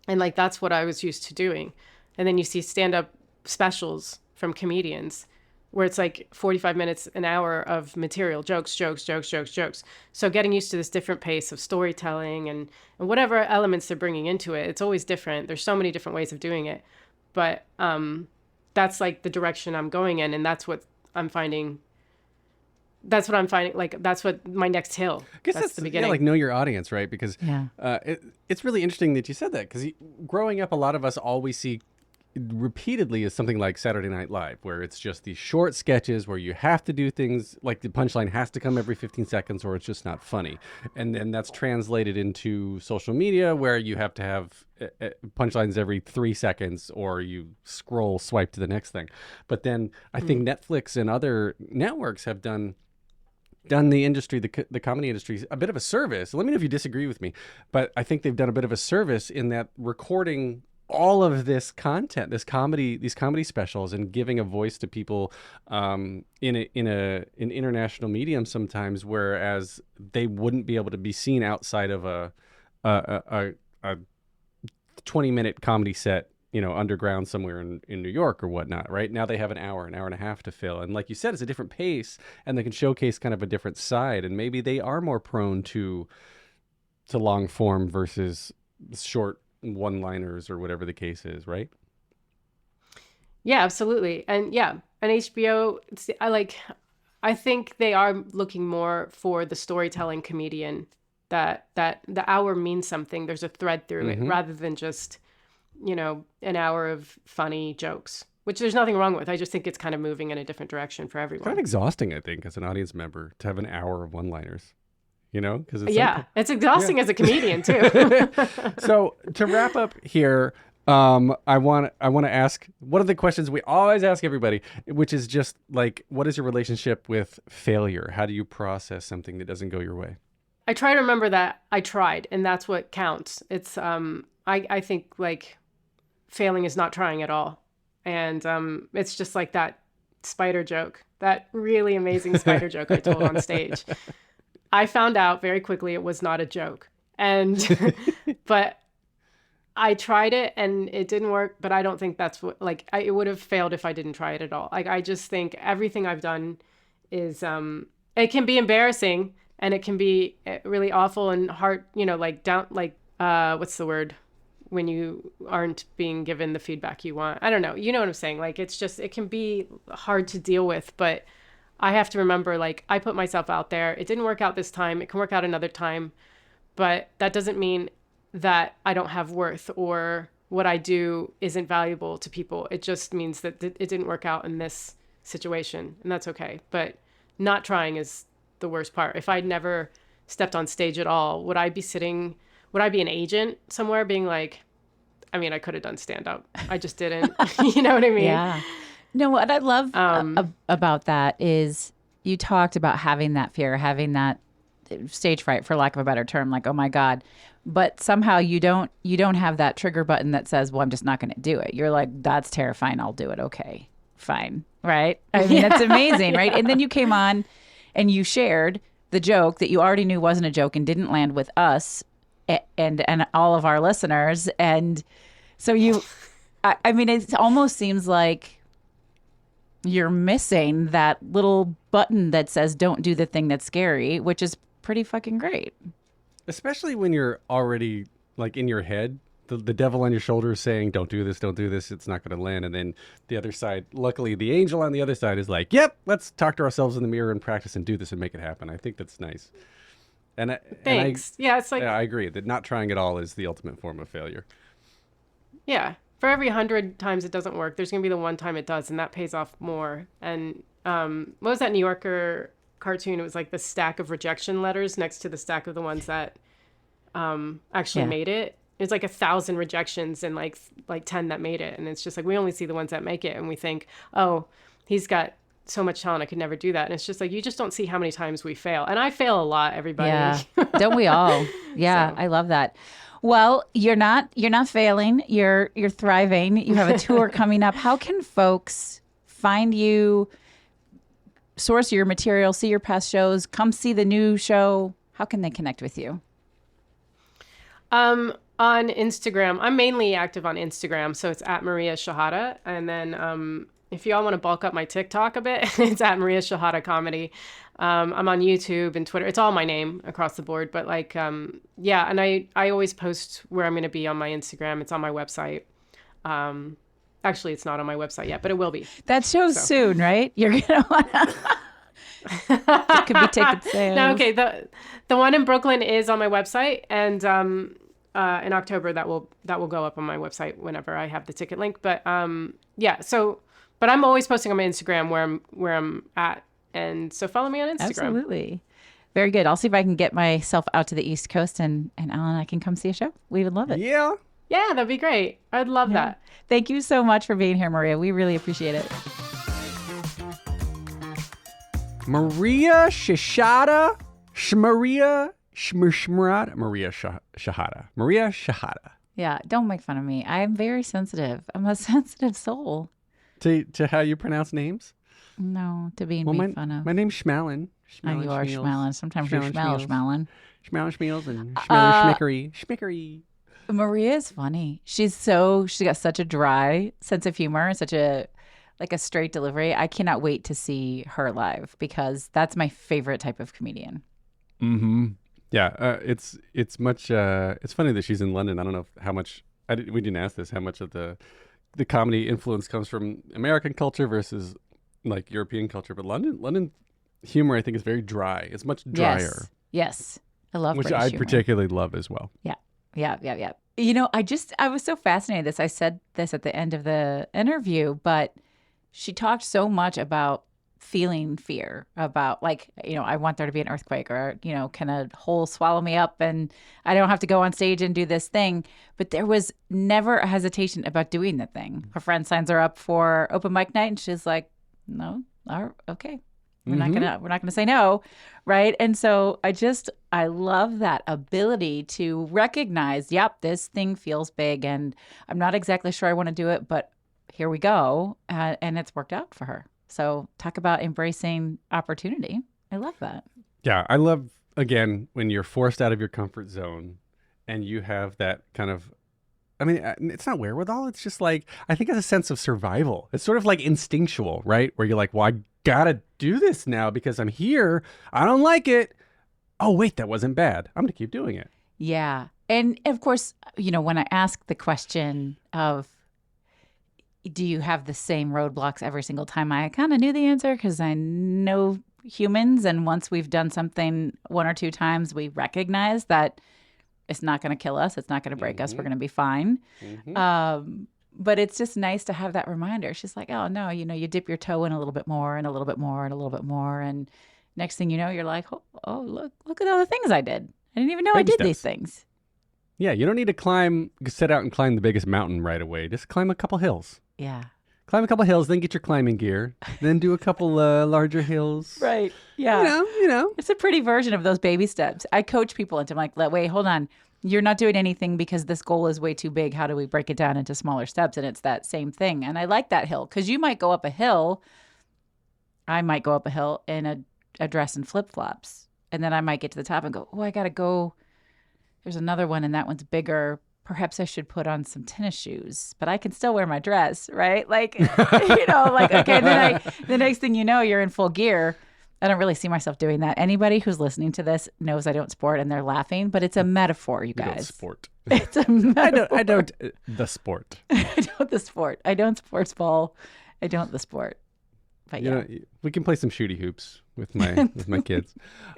And, like, that's what I was used to doing. And then you see stand-up specials from comedians where it's like 45 minutes, an hour of material, jokes. So getting used to this different pace of storytelling and whatever elements they're bringing into it, it's always different. There's so many different ways of doing it. But that's, like, the direction I'm going in, and that's what I'm finding. That's what I'm finding. Like, that's what my next hill. I guess that's the beginning. Yeah, like, know your audience, right? Because Yeah. It's really interesting that you said that, because growing up, a lot of us all we see repeatedly is something like Saturday Night Live, where it's just these short sketches where you have to do things like the punchline has to come every 15 seconds or it's just not funny. And then that's translated into social media where you have to have punchlines every 3 seconds or you swipe to the next thing. But then I think Netflix and other networks have done the industry, the comedy industry, a bit of a service. Let me know if you disagree with me, but I think they've done a bit of a service in that recording all of this content, these comedy specials, and giving a voice to people in an international medium sometimes, whereas they wouldn't be able to be seen outside of a 20-minute comedy set, underground somewhere in New York or whatnot. Right now they have an hour and a half to fill, and like you said, it's a different pace, and they can showcase kind of a different side, and maybe they are more prone to to long form versus short one-liners or whatever the case is, right? Yeah, absolutely. And HBO, I think they are looking more for the storytelling comedian that the hour means something. There's a thread through it rather than just, an hour of funny jokes, which there's nothing wrong with. I just think it's kind of moving in a different direction for everyone. Kind of exhausting, I think, as an audience member to have an hour of one-liners. Because it's exhausting as a comedian too. So to wrap up here, I want to ask one of the questions we always ask everybody, which is just like, what is your relationship with failure? How do you process something that doesn't go your way? I try to remember that I tried, and that's what counts. It's I think like failing is not trying at all, and it's just like that spider joke, that really amazing spider joke I told on stage. I found out very quickly it was not a joke. And, but I tried it and it didn't work, but I don't think that's what, it would have failed if I didn't try it at all. I just think everything I've done is, it can be embarrassing and it can be really awful and hard, what's the word? When you aren't being given the feedback you want. I don't know. You know what I'm saying? It's just, it can be hard to deal with, but I have to remember, I put myself out there. It didn't work out this time. It can work out another time. But that doesn't mean that I don't have worth or what I do isn't valuable to people. It just means that it didn't work out in this situation, and that's okay. But not trying is the worst part. If I'd never stepped on stage at all, would I be an agent somewhere being like, I could have done stand-up. I just didn't. You know what I mean? Yeah. No, what I love about that is you talked about having that fear, having that stage fright, for lack of a better term, like, oh my God. But somehow you don't have that trigger button that says, well, I'm just not going to do it. You're like, that's terrifying. I'll do it. Okay, fine. Right? I mean, that's amazing, right? And then you came on and you shared the joke that you already knew wasn't a joke and didn't land with us and all of our listeners. And so it almost seems like you're missing that little button that says don't do the thing that's scary, which is pretty fucking great. Especially when you're already in your head, the devil on your shoulder is saying, don't do this, it's not going to land. And then the other side, luckily the angel on the other side is like, yep, let's talk to ourselves in the mirror and practice and do this and make it happen. I think that's nice. Thanks. It's like, I agree that not trying at all is the ultimate form of failure. Yeah. For every 100 times it doesn't work, there's going to be the one time it does, and that pays off more. And what was that New Yorker cartoon? It was like the stack of rejection letters next to the stack of the ones that actually made it. It's like 1,000 rejections and like 10 that made it. And it's just like, we only see the ones that make it. And we think, oh, he's got so much talent, I could never do that. And it's just like, you just don't see how many times we fail. And I fail a lot, everybody. Yeah. Don't we all? Yeah. So. I love that. Well, you're not failing. You're thriving. You have a tour coming up. How can folks find you, source your material, see your past shows, come see the new show? How can they connect with you? On Instagram, I'm mainly active on Instagram, so it's at Maria Shehata. And then if y'all want to bulk up my TikTok a bit, it's at Maria Shehata Comedy. I'm on YouTube and Twitter. It's all my name across the board. But and I always post where I'm going to be on my Instagram. It's on my website. Actually, it's not on my website yet, but it will be. That show's soon, right? You're going to want to... It could be ticket sales. No, okay. The one in Brooklyn is on my website, and in October that will go up on my website whenever I have the ticket link. But but I'm always posting on my Instagram where I'm at, and so follow me on Instagram. Absolutely, very good. I'll see if I can get myself out to the East Coast, and Alan and I can come see a show. We would love it. Yeah, that'd be great. I'd love that. Thank you so much for being here, Maria. We really appreciate it. Maria Shehata. Maria Shehata. Yeah, don't make fun of me. I'm very sensitive. I'm a sensitive soul. To how you pronounce names? No, to being made fun of. My name's Schmallen. You are Schmallen. Sometimes you're Schmallen. Schmallen and Schmickery. Maria is funny. She's got such a dry sense of humor, such a straight delivery. I cannot wait to see her live because that's my favorite type of comedian. Mm-hmm. It's much. It's funny that she's in London. I don't know how much. We didn't ask this. How much of the comedy influence comes from American culture versus like European culture? But London humor, I think, is very dry. It's much drier. Yes. I love which British I humor. particularly love as well. Yeah. I was so fascinated I said this at the end of the interview, but she talked so much about feeling fear, about like, I want there to be an earthquake, or, can a hole swallow me up and I don't have to go on stage and do this thing. But there was never a hesitation about doing the thing. Her friend signs her up for open mic night and she's like, no, okay. We're not gonna say no, right? And so I love that ability to recognize, yep, this thing feels big, and I'm not exactly sure I want to do it, but here we go, and it's worked out for her. So talk about embracing opportunity. I love that. Yeah, I love again when you're forced out of your comfort zone, and you have that kind of. I mean, it's not wherewithal. It's just like, I think it's a sense of survival. It's sort of like instinctual, right? Where you're like, well, I gotta do this now because I'm here. I don't like it. Oh, wait, that wasn't bad. I'm gonna keep doing it. Yeah. And of course, when I ask the question of, do you have the same roadblocks every single time? I kind of knew the answer because I know humans. And once we've done something one or two times, we recognize that it's not going to kill us. It's not going to break us. We're going to be fine. But it's just nice to have that reminder. She's like, oh, no, you dip your toe in a little bit more and a little bit more and a little bit more. And next thing you know, you're like, oh, look at all the things I did. I didn't even know I did these things. Yeah, you don't need to set out and climb the biggest mountain right away. Just climb a couple hills. Yeah. Climb a couple hills, then get your climbing gear, then do a couple larger hills. Right. Yeah. You know. It's a pretty version of those baby steps. I coach people into like, wait, hold on. You're not doing anything because this goal is way too big. How do we break it down into smaller steps? And it's that same thing. And I like that hill because you might go up a hill. I might go up a hill in a dress and flip-flops. And then I might get to the top and go, I got to go. There's another one and that one's bigger. Perhaps I should put on some tennis shoes, but I can still wear my dress, right? Like, okay, then the next thing you know, you're in full gear. I don't really see myself doing that. Anybody who's listening to this knows I don't sport and they're laughing, but it's a metaphor, you guys. You don't sport. It's a metaphor. I don't the sport. I don't the sport. I don't sports ball. I don't the sport. But we can play some shooty hoops with my kids.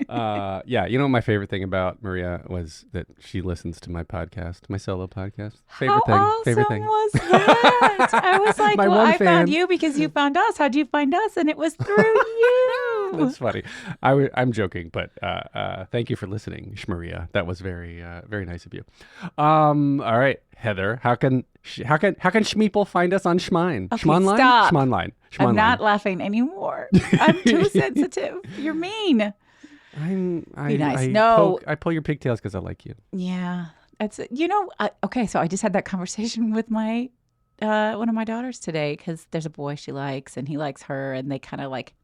My favorite thing about Maria was that she listens to my podcast, my solo podcast. Favorite thing. Was that? I was like, I fan. found you because you found us. How'd you find us? And it was through you. That's funny. I'm joking, but thank you for listening, Maria. That was very very nice of you. All right, Heather, how can Schmeeple find us on Schmine? Okay, Schmonline? stop. Schmonline. I'm not laughing anymore. I'm too sensitive. You're mean. Be nice. I pull your pigtails because I like you. Yeah. It's okay, so I just had that conversation with my one of my daughters today because there's a boy she likes and he likes her and they kind of like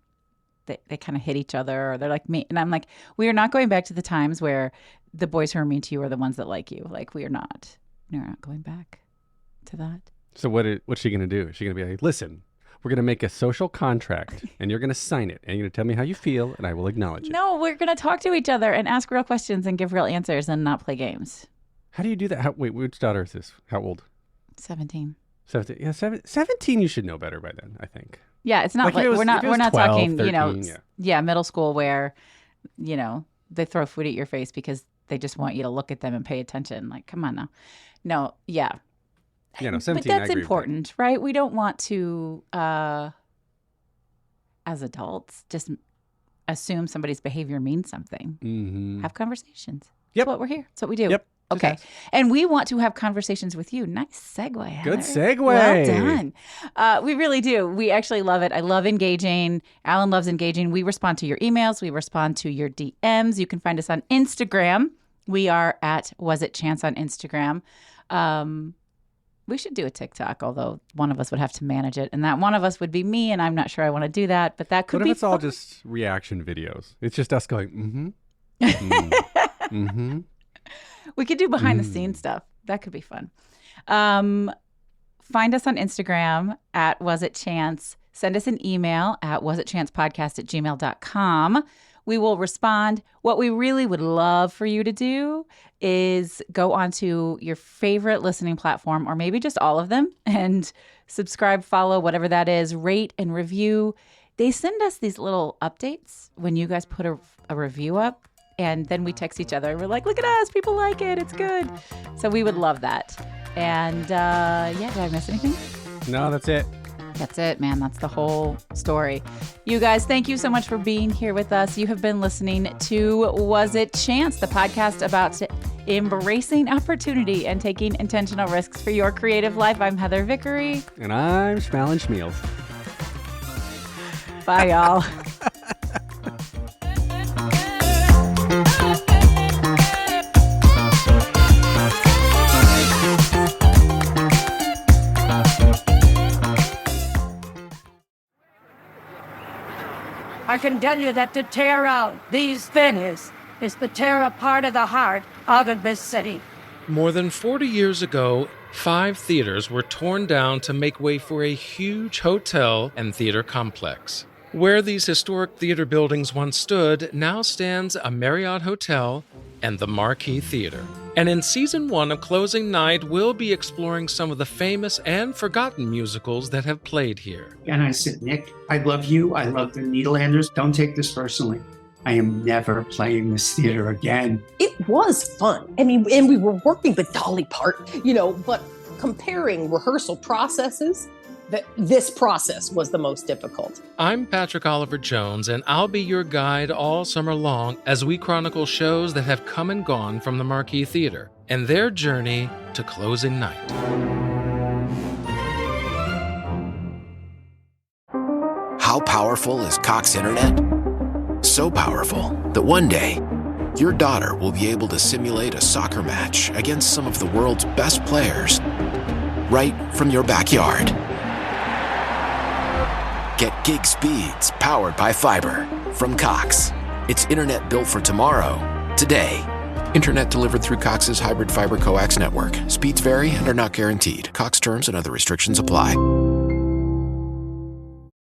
they kind of hit each other or they're like me and I'm like, we are not going back to the times where the boys who are mean to you are the ones that like you. Like we're not going back to that. So what's she gonna do? Is she gonna be like, listen, we're gonna make a social contract and you're gonna sign it and you're gonna tell me how you feel and I will acknowledge it. No, we're gonna talk to each other and ask real questions and give real answers and not play games. How do you do that? Wait, which daughter is this? How old? 17. 17. Yeah, 17. You should know better by then, I think. Yeah, it's not like we're not 12, talking, 13, middle school where, they throw food at your face because they just want you to look at them and pay attention. Like, come on now. No, yeah. Yeah, no, 17. But that's important, right? We don't want to, as adults, just assume somebody's behavior means something. Mm-hmm. Have conversations. Yep. That's what we're here. That's what we do. Yep. Okay. And we want to have conversations with you. Nice segue, Heather. Good segue. Well done. We really do. We actually love it. I love engaging. Alan loves engaging. We respond to your emails. We respond to your DMs. You can find us on Instagram. We are at Was It Chance on Instagram. We should do a TikTok, although one of us would have to manage it. And that one of us would be me, and I'm not sure I want to do that. But that could be What if it's fun. all just reaction videos? It's just us going, mm-hmm, mm-hmm. We could do behind the scenes stuff. That could be fun. Find us on Instagram at Was It Chance. Send us an email at wasitchancepodcast@gmail.com. We will respond. What we really would love for you to do is go onto your favorite listening platform, or maybe just all of them, and subscribe, follow, whatever that is, rate and review. They send us these little updates when you guys put a review up, and then we text each other. We're like, look at us, people like it, it's good. So we would love that. And did I miss anything? No, that's it. That's it, man. That's the whole story. You guys, thank you so much for being here with us. You have been listening to Was It Chance, the podcast about embracing opportunity and taking intentional risks for your creative life. I'm Heather Vickery. And I'm Schmalin Schmeals. Bye, y'all. I can tell you that to tear out these venues is to tear apart of the heart out of this city. More than 40 years ago, 5 theaters were torn down to make way for a huge hotel and theater complex. Where these historic theater buildings once stood, now stands a Marriott Hotel and the Marquis Theater. And in Season 1 of Closing Night, we'll be exploring some of the famous and forgotten musicals that have played here. And I said, Nick, I love you. I love the Nederlanders. Don't take this personally. I am never playing this theater again. It was fun. I mean, and we were working with Dolly Parton, but comparing rehearsal processes, this process was the most difficult. I'm Patrick Oliver Jones, and I'll be your guide all summer long as we chronicle shows that have come and gone from the Marquis Theater and their journey to closing night. How powerful is Cox Internet? So powerful that one day, your daughter will be able to simulate a soccer match against some of the world's best players right from your backyard. Get gig speeds powered by fiber from Cox. It's internet built for tomorrow, today. Internet delivered through Cox's hybrid fiber coax network. Speeds vary and are not guaranteed. Cox terms and other restrictions apply.